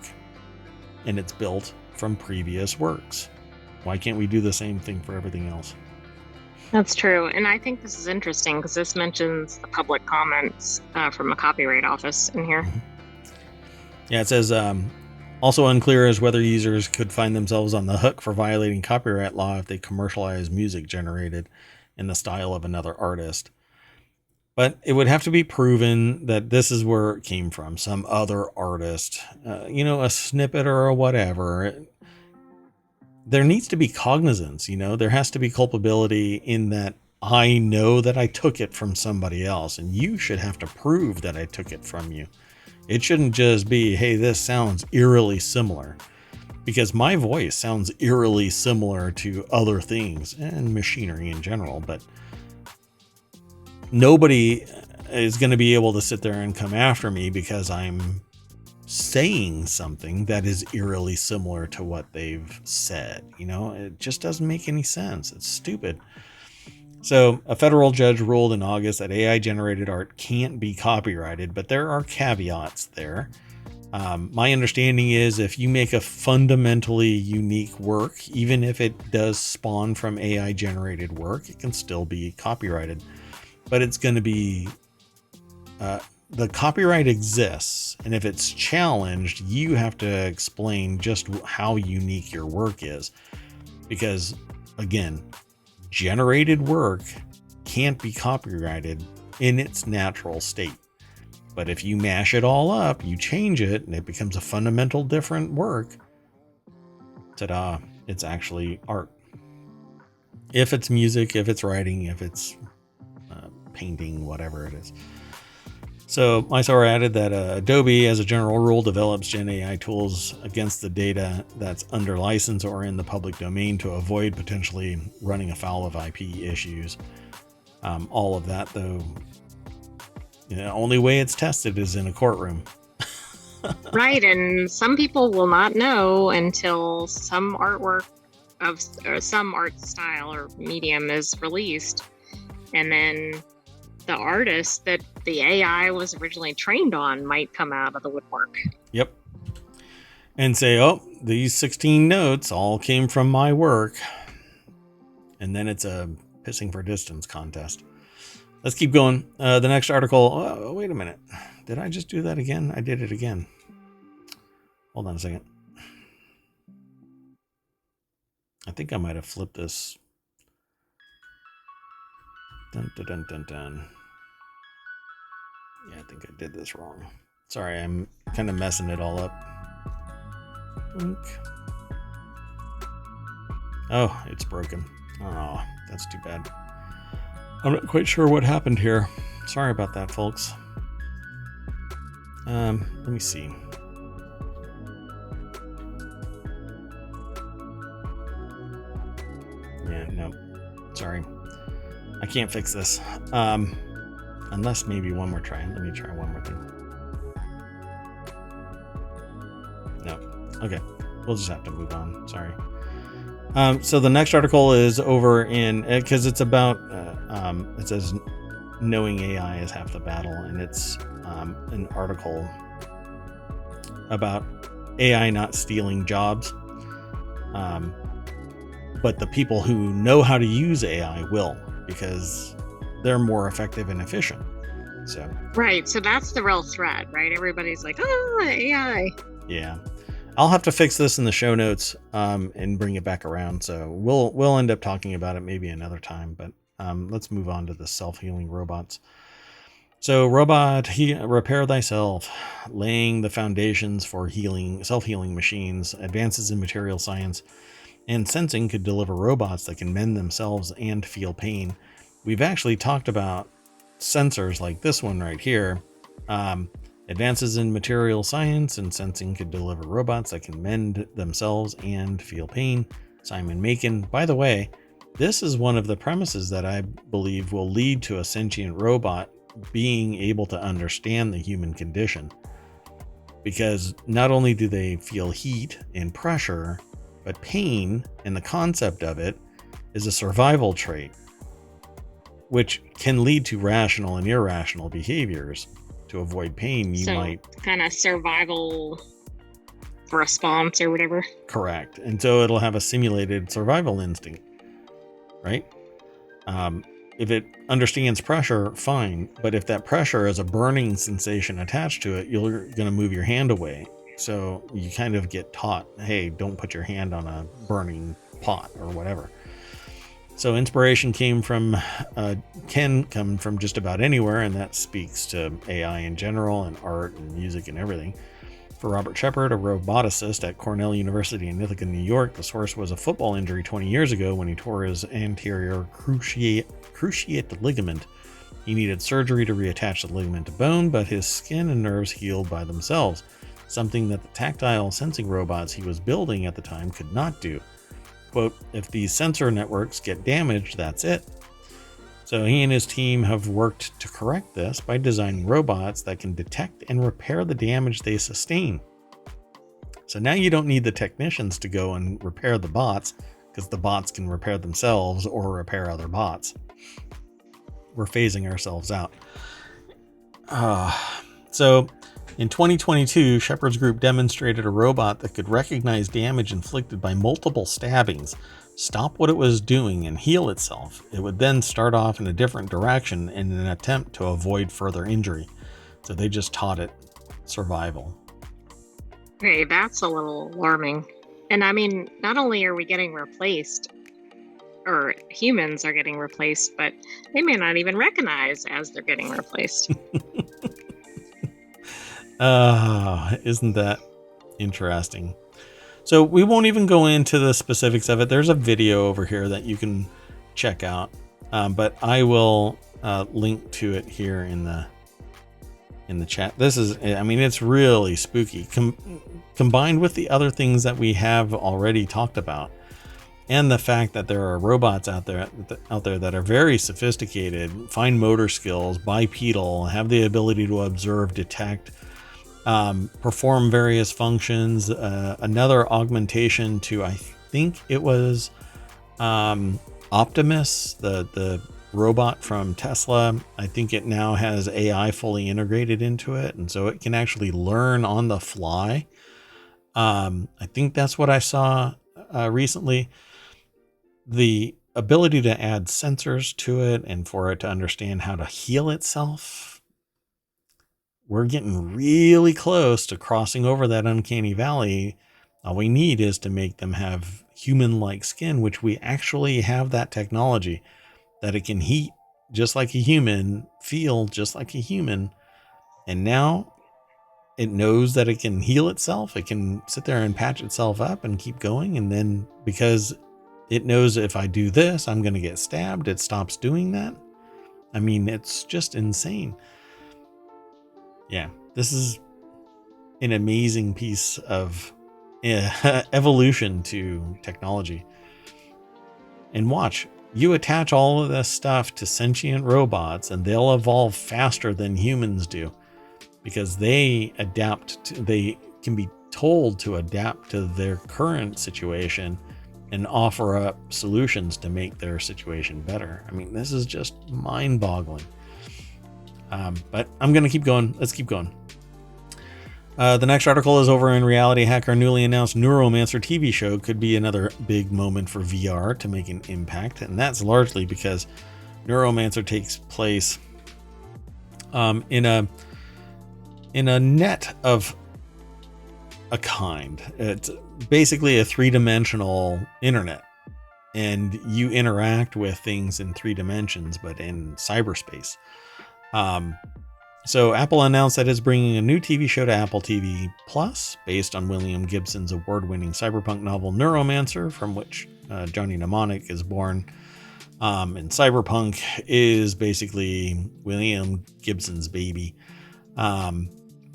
and it's built from previous works. Why can't we do the same thing for everything else? That's true. And I think this is interesting because this mentions the public comments from a copyright office in here. Mm-hmm. Yeah, it says, also unclear as whether users could find themselves on the hook for violating copyright law if they commercialize music generated in the style of another artist. But it would have to be proven that this is where it came from, some other artist, a snippet or a whatever. There needs to be cognizance, there has to be culpability in that I know that I took it from somebody else, and you should have to prove that I took it from you. It shouldn't just be, hey, this sounds eerily similar, because my voice sounds eerily similar to other things and machinery in general, but nobody is going to be able to sit there and come after me because I'm saying something that is eerily similar to what they've said. It just doesn't make any sense. It's stupid. So a federal judge ruled in August that AI generated art can't be copyrighted, but there are caveats there. My understanding is if you make a fundamentally unique work, even if it does spawn from AI generated work, it can still be copyrighted, but it's going to be, the copyright exists. And if it's challenged, you have to explain just how unique your work is, because again, generated work can't be copyrighted in its natural state. But if you mash it all up, you change it, and it becomes a fundamental different work, ta-da, it's actually art. If it's music, if it's writing, if it's painting, whatever it is. So Mysore added that Adobe, as a general rule, develops Gen AI tools against the data that's under license or in the public domain to avoid potentially running afoul of IP issues. All of that, though, the only way it's tested is in a courtroom. Right, and some people will not know until some artwork of or some art style or medium is released, and then the artist that the AI was originally trained on might come out of the woodwork. Yep. And say, oh, these 16 notes all came from my work. And then it's a pissing for distance contest. Let's keep going. The next article. Oh, wait a minute. Did I just do that again? I did it again. Hold on a second. I think I might have flipped this. Dun, dun, dun, dun, dun. Yeah, I think I did this wrong. Sorry, I'm kind of messing it all up. Blink. Oh, it's broken. Oh, that's too bad. I'm not quite sure what happened here. Sorry about that, folks. Let me see. Yeah, no. Sorry. I can't fix this. Unless maybe one more try. Let me try one more thing. No. Okay. We'll just have to move on. Sorry. So the next article is over in, because it's about, it says knowing AI is half the battle, and it's an article about AI not stealing jobs. But the people who know how to use AI will, because they're more effective and efficient. So right, so that's the real threat, right? Everybody's like, oh, AI. Yeah, I'll have to fix this in the show notes and bring it back around. So we'll end up talking about it maybe another time. But let's move on to the self-healing robots. So robot, repair thyself, laying the foundations for healing, self-healing machines. Advances in material science and sensing could deliver robots that can mend themselves and feel pain. We've actually talked about sensors like this one right here. Advances in material science and sensing could deliver robots that can mend themselves and feel pain. Simon Macon. By the way, this is one of the premises that I believe will lead to a sentient robot being able to understand the human condition. Because not only do they feel heat and pressure, but pain and the concept of it is a survival trait, which can lead to rational and irrational behaviors. To avoid pain, you might kind of survival response or whatever. Correct. And so it'll have a simulated survival instinct, right? If it understands pressure, fine. But if that pressure is a burning sensation attached to it, you're going to move your hand away. So you kind of get taught, hey, don't put your hand on a burning pot or whatever. So inspiration can come from just about anywhere, and that speaks to AI in general and art and music and everything. For Robert Shepard, a roboticist at Cornell University in Ithaca, New York, the source was a football injury 20 years ago when he tore his anterior cruciate ligament. He needed surgery to reattach the ligament to bone, but his skin and nerves healed by themselves, something that the tactile sensing robots he was building at the time could not do. Quote, if these sensor networks get damaged, that's it. So he and his team have worked to correct this by designing robots that can detect and repair the damage they sustain. So now you don't need the technicians to go and repair the bots, because the bots can repair themselves or repair other bots. We're phasing ourselves out. So in 2022, Shepard's group demonstrated a robot that could recognize damage inflicted by multiple stabbings, stop what it was doing, and heal itself. It would then start off in a different direction in an attempt to avoid further injury. So they just taught it survival. Hey, that's a little alarming. And I mean, not only are we getting replaced, or humans are getting replaced, but they may not even recognize as they're getting replaced. Isn't that interesting? So we won't even go into the specifics of it. There's a video over here that you can check out, but I will link to it here in the in the chat. This is, I mean, it's really spooky. Combined with the other things that we have already talked about, and the fact that there are robots out there that are very sophisticated, fine motor skills, bipedal, have the ability to observe, detect, perform various functions. Another augmentation to, I think it was Optimus, the robot from Tesla. I think it now has AI fully integrated into it, and so it can actually learn on the fly. I think that's what I saw recently. The ability to add sensors to it and for it to understand how to heal itself. We're getting really close to crossing over that uncanny valley. All we need is to make them have human-like skin, which we actually have that technology, that it can heat just like a human, feel just like a human. And now it knows that it can heal itself. It can sit there and patch itself up and keep going. And then because it knows if I do this, I'm going to get stabbed, it stops doing that. I mean, it's just insane. Yeah, this is an amazing piece of evolution to technology. And watch, you attach all of this stuff to sentient robots and they'll evolve faster than humans do, because they they can be told to adapt to their current situation and offer up solutions to make their situation better. I mean, this is just mind-boggling. But I'm going to keep going. Let's keep going. The next article is over in RealityHacker. Newly announced Neuromancer TV show could be another big moment for VR to make an impact. And that's largely because Neuromancer takes place in a net of a kind. It's basically a three-dimensional internet, and you interact with things in 3 dimensions, but in cyberspace. So Apple announced that it's bringing a new TV show to Apple TV Plus based on William Gibson's award-winning cyberpunk novel Neuromancer, from which Johnny Mnemonic is born. And cyberpunk is basically William Gibson's baby.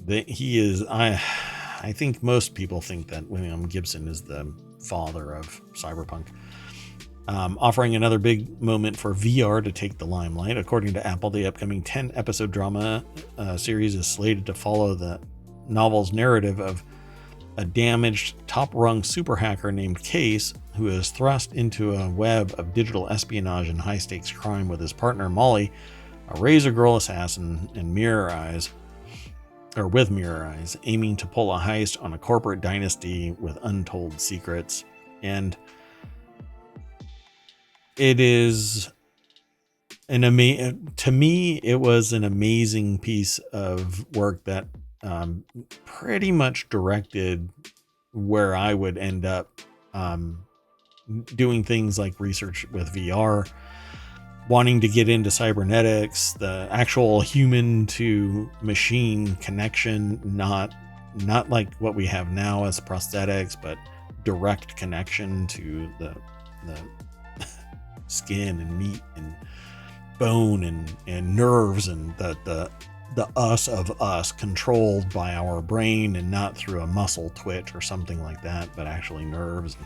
He is, I think most people think that William Gibson is the father of cyberpunk. Offering another big moment for VR to take the limelight. According to Apple, the upcoming 10-episode drama series is slated to follow the novel's narrative of a damaged, top-rung super hacker named Case, who is thrust into a web of digital espionage and high-stakes crime with his partner Molly, a Razor Girl assassin, and with Mirror Eyes, aiming to pull a heist on a corporate dynasty with untold secrets. And it is to me, it was an amazing piece of work that pretty much directed where I would end up doing things like research with VR, wanting to get into cybernetics, the actual human to machine connection, not like what we have now as prosthetics, but direct connection to the skin and meat and bone and nerves, and the us of us controlled by our brain and not through a muscle twitch or something like that, but actually nerves.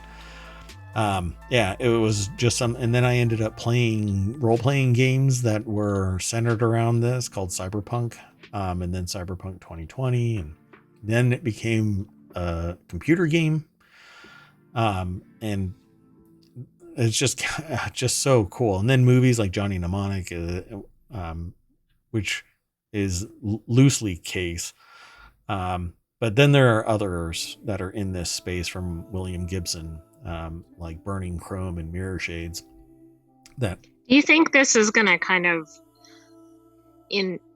Yeah, it was just and then I ended up playing role-playing games that were centered around this, called Cyberpunk, and then Cyberpunk 2020, and then it became a computer game, and it's just so cool. And then movies like Johnny Mnemonic, which is loosely Case, but then there are others that are in this space from William Gibson, like Burning Chrome and Mirror Shades. Do you think this is going to kind of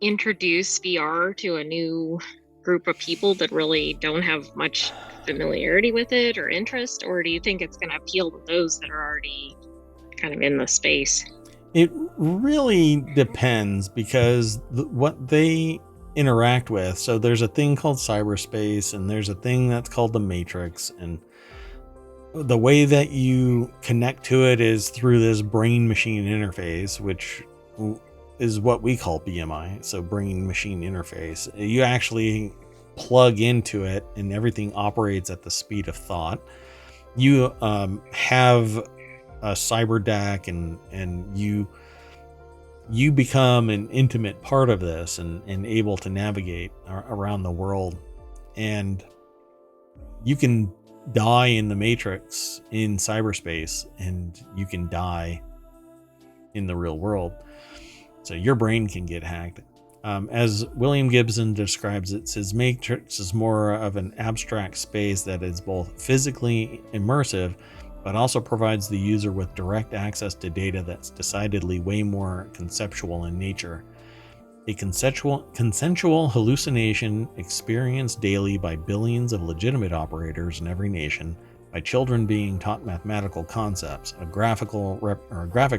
introduce VR to a new group of people that really don't have much familiarity with it or interest, or do you think it's going to appeal to those that are already kind of in the space? It really depends, because what they interact with. So there's a thing called cyberspace, and there's a thing that's called the Matrix, and the way that you connect to it is through this brain machine interface, which is what we call BMI. So brain machine interface. You actually plug into it and everything operates at the speed of thought. You have a cyber DAC and you become an intimate part of this and able to navigate around the world. And you can die in the matrix in cyberspace, and you can die in the real world. So your brain can get hacked. As William Gibson describes it, says matrix is more of an abstract space that is both physically immersive, but also provides the user with direct access to data that's decidedly way more conceptual in nature. A consensual hallucination experienced daily by billions of legitimate operators in every nation, by children being taught mathematical concepts, a graphic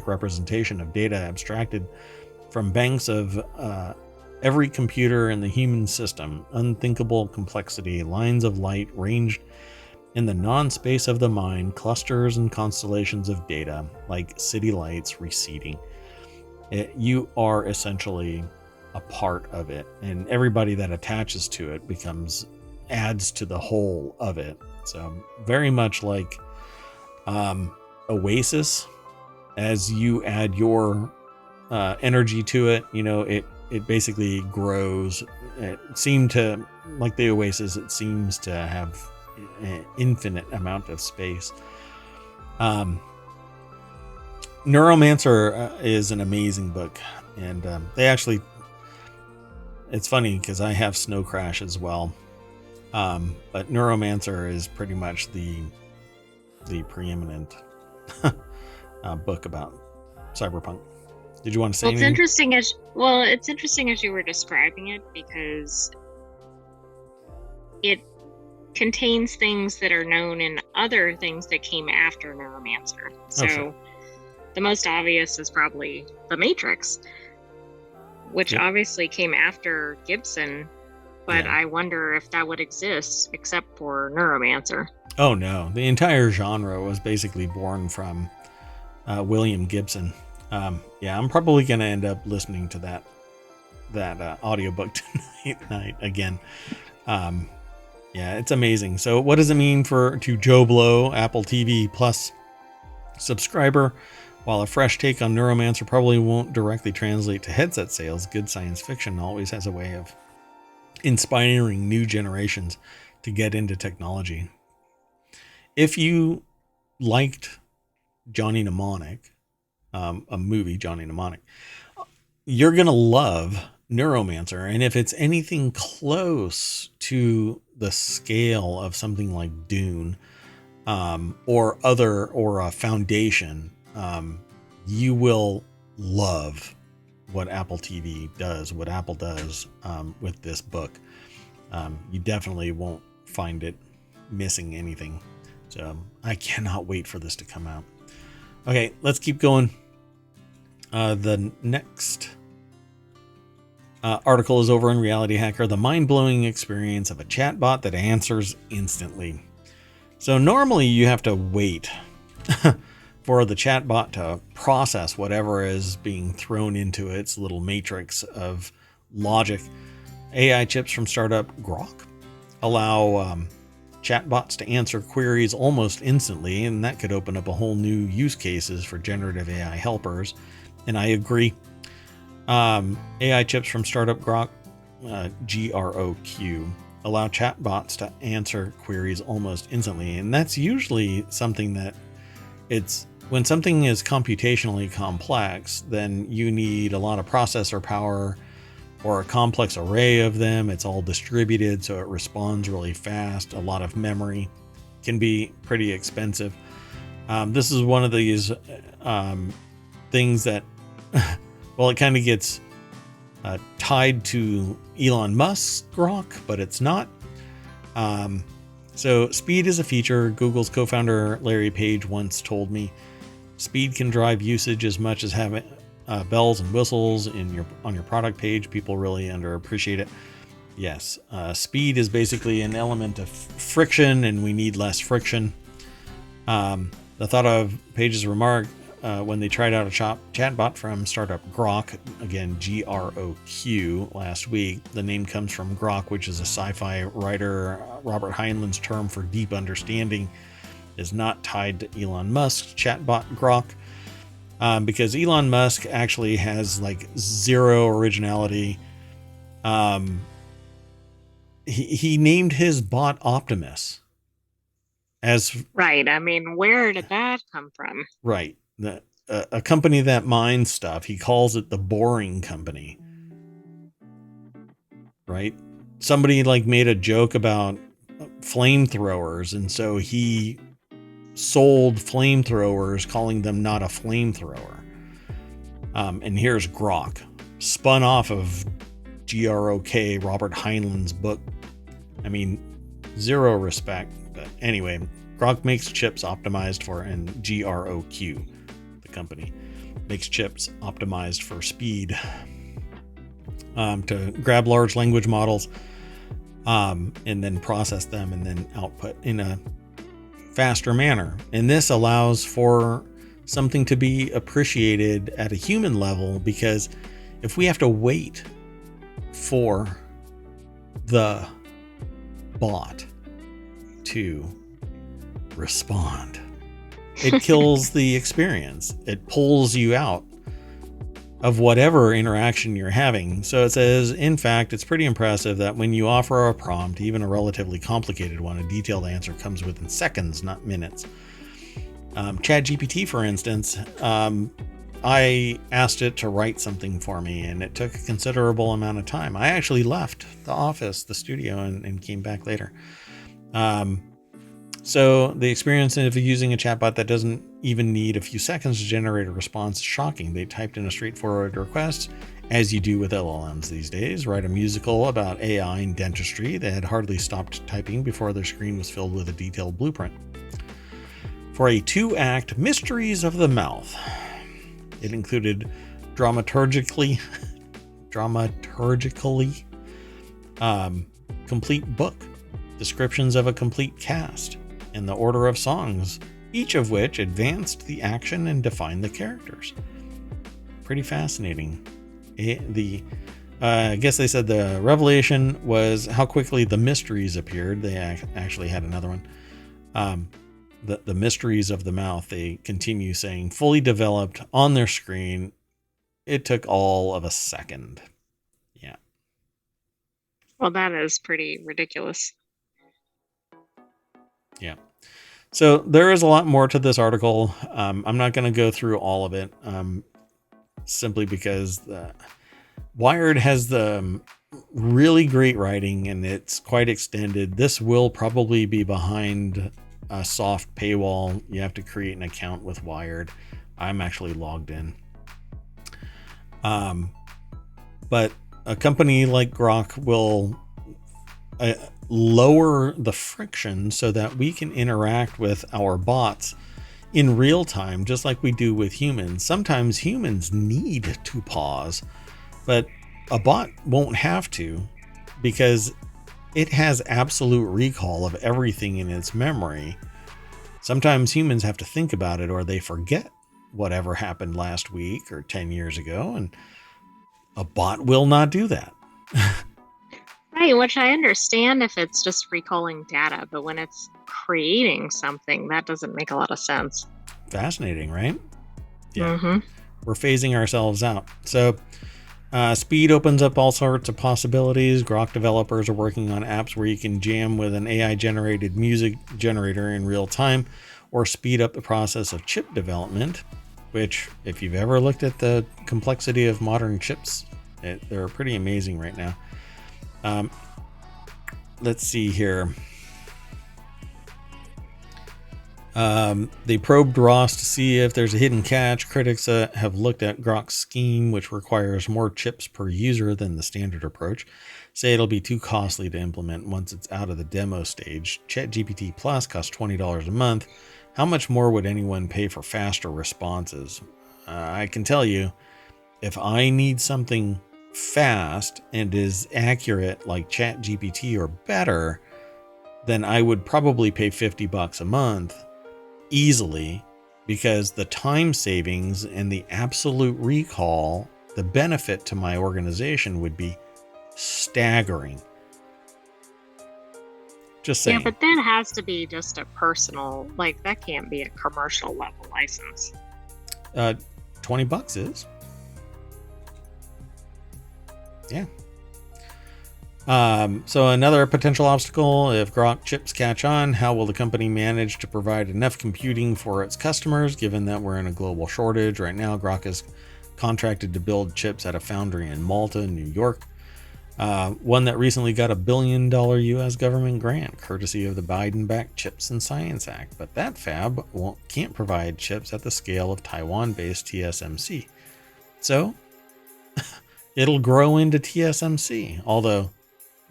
representation of data abstracted from banks of every computer in the human system, unthinkable complexity, lines of light ranged in the non-space of the mind, clusters and constellations of data, like city lights receding. You are essentially a part of it, and everybody that attaches to it adds to the whole of it. So very much like Oasis, as you add your energy to it, it basically grows. It seemed to, like the Oasis, it seems to have an infinite amount of space. Neuromancer is an amazing book, and they actually, it's funny because I have Snow Crash as well, but Neuromancer is pretty much the preeminent book about cyberpunk. Did you want to say anything? It's interesting as you were describing it, because it contains things that are known in other things that came after Neuromancer. So sure. The most obvious is probably The Matrix, which obviously came after Gibson, but I wonder if that would exist except for Neuromancer. Oh no, the entire genre was basically born from William Gibson. I'm probably going to end up listening to that audiobook tonight again. It's amazing. So what does it mean to Joe Blow, Apple TV Plus subscriber? While a fresh take on Neuromancer probably won't directly translate to headset sales, good science fiction always has a way of inspiring new generations to get into technology. If you liked Johnny Mnemonic, a movie, Johnny Mnemonic, you're going to love Neuromancer. And if it's anything close to the scale of something like Dune, or a Foundation, you will love what Apple TV does, what Apple does with this book. You definitely won't find it missing anything. So I cannot wait for this to come out. Okay, let's keep going. The next article is over in RealityHacker, the mind-blowing experience of a chatbot that answers instantly. So normally you have to wait for the chatbot to process whatever is being thrown into its little matrix of logic. AI chips from startup Grok allow chatbots to answer queries almost instantly, and that could open up a whole new use cases for generative AI helpers. And I agree. AI chips from startup Grok, GROQ, allow chatbots to answer queries almost instantly. And that's usually something that when something is computationally complex, then you need a lot of processor power or a complex array of them. It's all distributed, so it responds really fast. A lot of memory can be pretty expensive. This is one of these things that, it kind of gets tied to Elon Musk's Grok, but it's not. So speed is a feature. Google's co-founder Larry Page once told me, speed can drive usage as much as having bells and whistles on your product page. People really underappreciate it. Yes, speed is basically an element of friction, and we need less friction. The thought of Page's remark when they tried out a chatbot from startup Grok, again Groq, last week. The name comes from Grok, which is a sci-fi writer Robert Heinlein's term for deep understanding. Is not tied to Elon Musk's chatbot Grok, because Elon Musk actually has like zero originality. He named his bot Optimus. Right. I mean, where did that come from? Right. A company that mines stuff. He calls it the Boring Company. Right. Somebody like made a joke about flamethrowers, and so he sold flamethrowers, calling them not a flamethrower. And here's Grok, spun off of Grok, Robert Heinlein's book. I mean, zero respect. But anyway, Grok makes chips optimized for, and Groq, the company, makes chips optimized for speed, to grab large language models, and then process them and then output in a faster manner. And this allows for something to be appreciated at a human level, because if we have to wait for the bot to respond, it kills the experience. It pulls you out of whatever interaction you're having. So it says, in fact, it's pretty impressive that when you offer a prompt, even a relatively complicated one, a detailed answer comes within seconds, not minutes. ChatGPT, for instance, I asked it to write something for me, and it took a considerable amount of time. I actually left the office, the studio, and came back later. So the experience of using a chatbot that doesn't even need a few seconds to generate a response is shocking. They typed in a straightforward request, as you do with LLMs these days, write a musical about AI and dentistry. They had hardly stopped typing before their screen was filled with a detailed blueprint for a 2-act Mysteries of the Mouth. It included dramaturgically complete book, descriptions of a complete cast, and the order of songs, each of which advanced the action and defined the characters. Pretty fascinating. I guess they said the revelation was how quickly the mysteries appeared. They actually had another one. The mysteries of the mouth, they continue saying, fully developed on their screen. It took all of a second. Yeah. Well, that is pretty ridiculous. Yeah. So there is a lot more to this article. I'm not going to go through all of it, simply because Wired has the really great writing, and it's quite extended. This will probably be behind a soft paywall. You have to create an account with Wired. I'm actually logged in. But a company like Grok will lower the friction so that we can interact with our bots in real time, just like we do with humans. Sometimes humans need to pause, but a bot won't have to, because it has absolute recall of everything in its memory. Sometimes humans have to think about it, or they forget whatever happened last week or 10 years ago, and a bot will not do that. Right, which I understand if it's just recalling data, but when it's creating something, that doesn't make a lot of sense. Fascinating, right? Yeah. Mm-hmm. We're phasing ourselves out. So speed opens up all sorts of possibilities. Grok developers are working on apps where you can jam with an AI generated music generator in real time, or speed up the process of chip development, which, if you've ever looked at the complexity of modern chips, they're pretty amazing right now. Let's see here. They probed ROS to see if there's a hidden catch. Critics have looked at Grok's scheme, which requires more chips per user than the standard approach. Say it'll be too costly to implement once it's out of the demo stage. ChatGPT Plus costs $20 a month. How much more would anyone pay for faster responses? I can tell you, if I need something fast and is accurate like ChatGPT or better, then I would probably pay $50 a month easily because the time savings and the absolute recall, the benefit to my organization would be staggering. Just saying. Yeah, but that has to be just a personal, like that can't be a commercial level license. $20 is. Yeah. So another potential obstacle, if Grok chips catch on, how will the company manage to provide enough computing for its customers, given that we're in a global shortage? Right now, Grok is contracted to build chips at a foundry in Malta, New York. One that recently got $1 billion U.S. government grant, courtesy of the Biden-backed Chips and Science Act. But that fab can't provide chips at the scale of Taiwan-based TSMC. So it'll grow into TSMC, although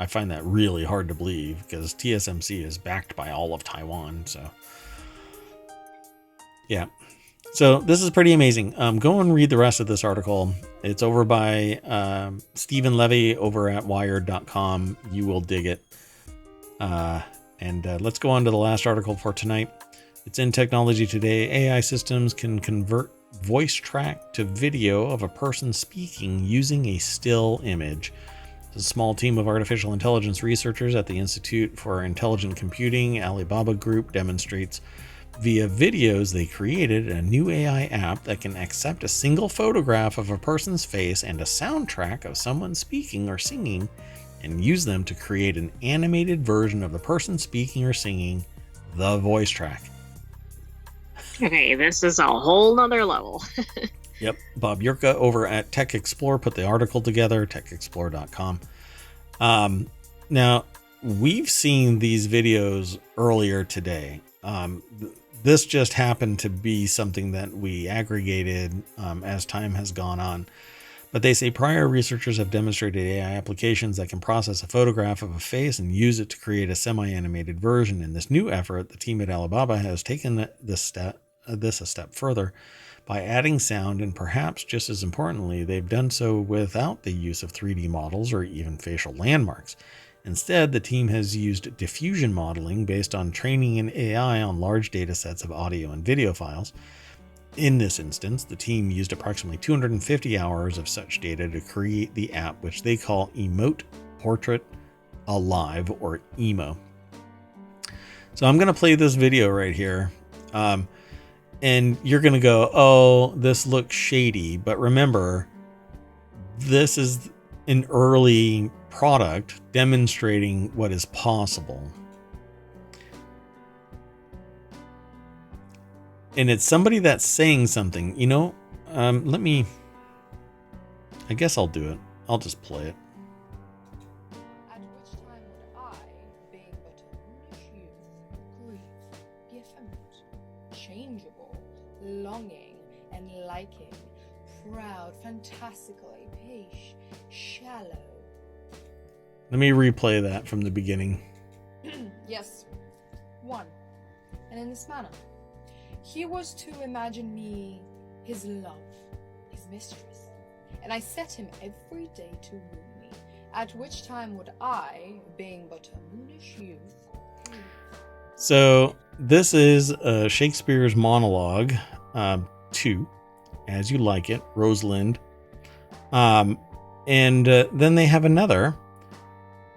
I find that really hard to believe because TSMC is backed by all of Taiwan. So yeah. So this is pretty amazing. Go and read the rest of this article. It's over by Stephen Levy over at wired.com. You will dig it. And let's go on to the last article for tonight. It's in Technology Today. AI systems can convert voice track to video of a person speaking using a still image. A small team of artificial intelligence researchers at the Institute for Intelligent Computing, Alibaba Group, demonstrates via videos they created a new AI app that can accept a single photograph of a person's face and a soundtrack of someone speaking or singing and use them to create an animated version of the person speaking or singing, the voice track. Okay, this is a whole nother level. Yep. Bob Yurka over at Tech Explore put the article together, techexplore.com. Now, we've seen these videos earlier today. This just happened to be something that we aggregated as time has gone on. But they say prior researchers have demonstrated AI applications that can process a photograph of a face and use it to create a semi-animated version. In this new effort, the team at Alibaba has taken this a step further by adding sound, and perhaps just as importantly, they've done so without the use of 3D models or even facial landmarks. Instead, the team has used diffusion modeling based on training an AI on large data sets of audio and video files. In this instance, the team used approximately 250 hours of such data to create the app, which they call Emote Portrait Alive, or EMO. So I'm going to play this video right here. And you're going to go, oh, this looks shady. But remember, this is an early product demonstrating what is possible. And it's somebody that's saying something, I guess I'll do it. I'll just play it. At which time would I, being but a foolish youth, grieve, be effeminate, changeable, longing and liking, proud, fantastical, apish, shallow? Let me replay that from the beginning. Yes. 1. And in this manner, he was to imagine me his love, his mistress, and I set him every day to woo me, at which time would I, being but a moonish youth, grieve. So this is Shakespeare's monologue 2, As You Like It, Rosalind. And then they have another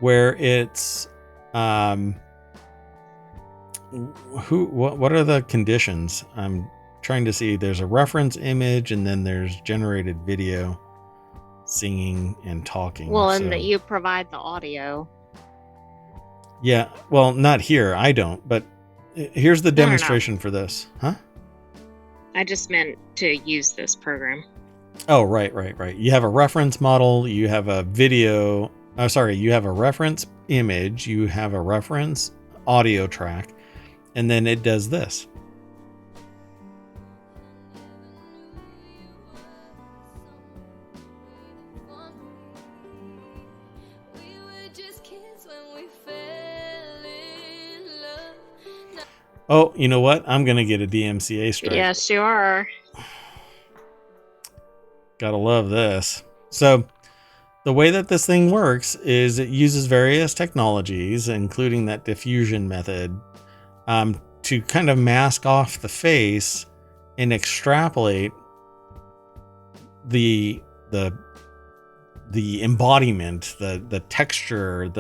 where it's what are the conditions? I'm trying to see. There's a reference image, and then there's generated video, singing and talking. Well, and that you provide the audio. Yeah, well, not here. I don't, but here's the demonstration for this. Huh? I just meant to use this program. Oh, right. You have a reference model. You have a video. Oh, sorry. You have a reference image. You have a reference audio track. And then it does this. Oh, you know what? I'm going to get a DMCA strike. Yes, you are. Gotta love this. So the way that this thing works is it uses various technologies, including that diffusion method, to kind of mask off the face and extrapolate the embodiment, the texture,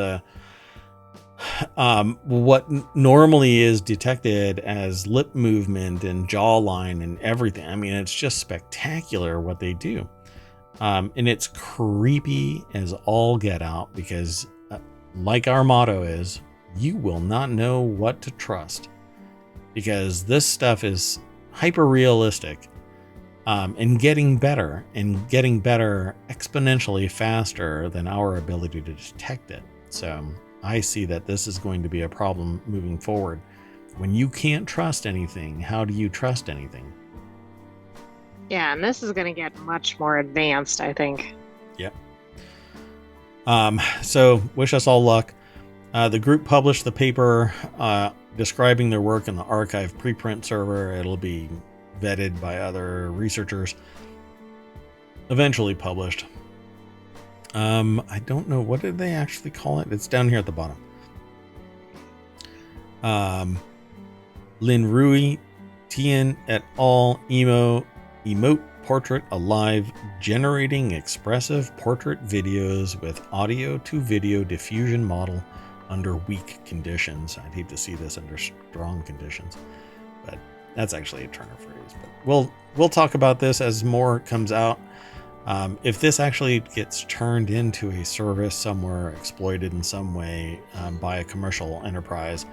what normally is detected as lip movement and jawline and everything. I mean, it's just spectacular what they do. And it's creepy as all get out because, like our motto is, you will not know what to trust, because this stuff is hyper realistic, and getting better exponentially faster than our ability to detect it. So I see that this is going to be a problem moving forward. When you can't trust anything, how do you trust anything? Yeah, and this is going to get much more advanced, I think. Yep. So wish us all luck. The group published the paper describing their work in the archive preprint server. It'll be vetted by other researchers, eventually published. I don't know, what did they actually call it? It's down here at the bottom. Lin Rui, Tien et al. Emote portrait alive, generating expressive portrait videos with audio to video diffusion model under weak conditions. I'd hate to see this under strong conditions, but that's actually a Turner phrase. But we'll talk about this as more comes out. If this actually gets turned into a service somewhere, exploited in some way by a commercial enterprise,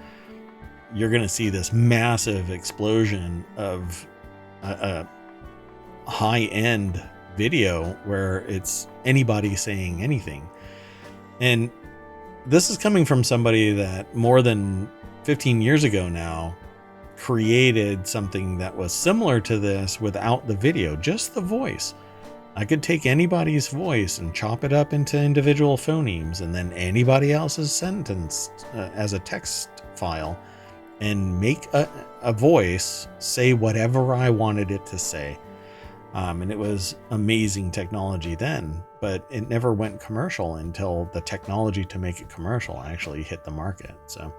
you're going to see this massive explosion of a high-end video where it's anybody saying anything. And this is coming from somebody that more than 15 years ago now created something that was similar to this without the video, just the voice. I could take anybody's voice and chop it up into individual phonemes, and then anybody else's sentence as a text file, and make a voice say whatever I wanted it to say. And it was amazing technology then, but it never went commercial until the technology to make it commercial actually hit the market. So,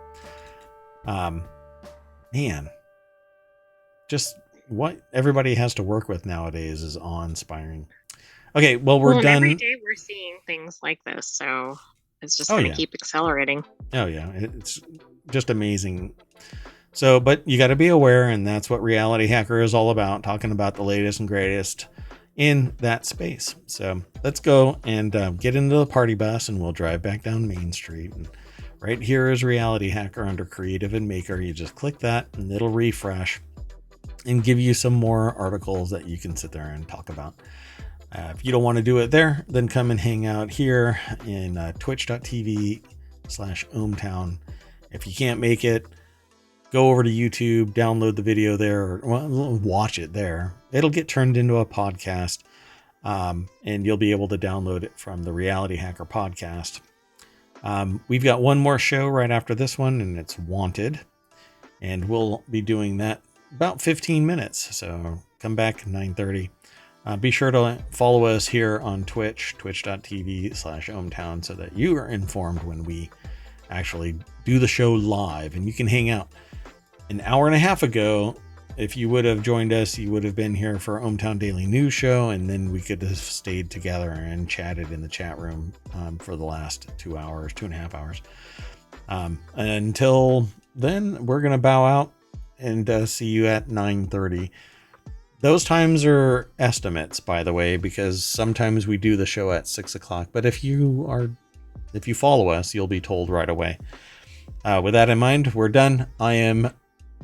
man, just what everybody has to work with nowadays is awe-inspiring. Okay, well, we're done. Every day we're seeing things like this, so it's just going to keep accelerating. Oh, yeah. It's just amazing. So, but you got to be aware, and that's what Reality Hacker is all about, talking about the latest and greatest in that space. So let's go and get into the party bus, and we'll drive back down Main Street. And right here is Reality Hacker under Creative and Maker. You just click that, and it'll refresh and give you some more articles that you can sit there and talk about. If you don't want to do it there, then come and hang out here in twitch.tv/ohmtown. If you can't make it, go over to YouTube, download the video there, or watch it there. It'll get turned into a podcast, and you'll be able to download it from the Reality Hacker podcast. We've got one more show right after this one, and it's Wanted, and we'll be doing that about 15 minutes. So come back at 9:30. Be sure to follow us here on Twitch, twitch.tv/ohmtown, so that you are informed when we actually do the show live, and you can hang out. An hour and a half ago, if you would have joined us, you would have been here for ohmTown Daily News Show, and then we could have stayed together and chatted in the chat room for the last 2.5 hours. Until then, we're going to bow out and see you at 9:30. Those times are estimates, by the way, because sometimes we do the show at 6 o'clock. But if you follow us, you'll be told right away. With that in mind, we're done. I am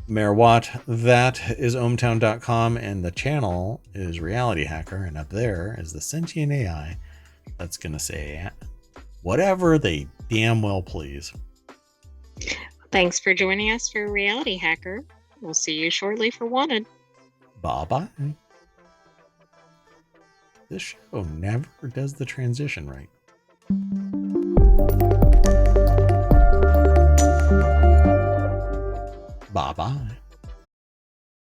Mayor Watt. That is ohmtown.com, and the channel is Reality Hacker, and up there is the sentient AI that's going to say whatever they damn well please. Thanks for joining us for Reality Hacker. We'll see you shortly for Wanted. Bye-bye. This show never does the transition right.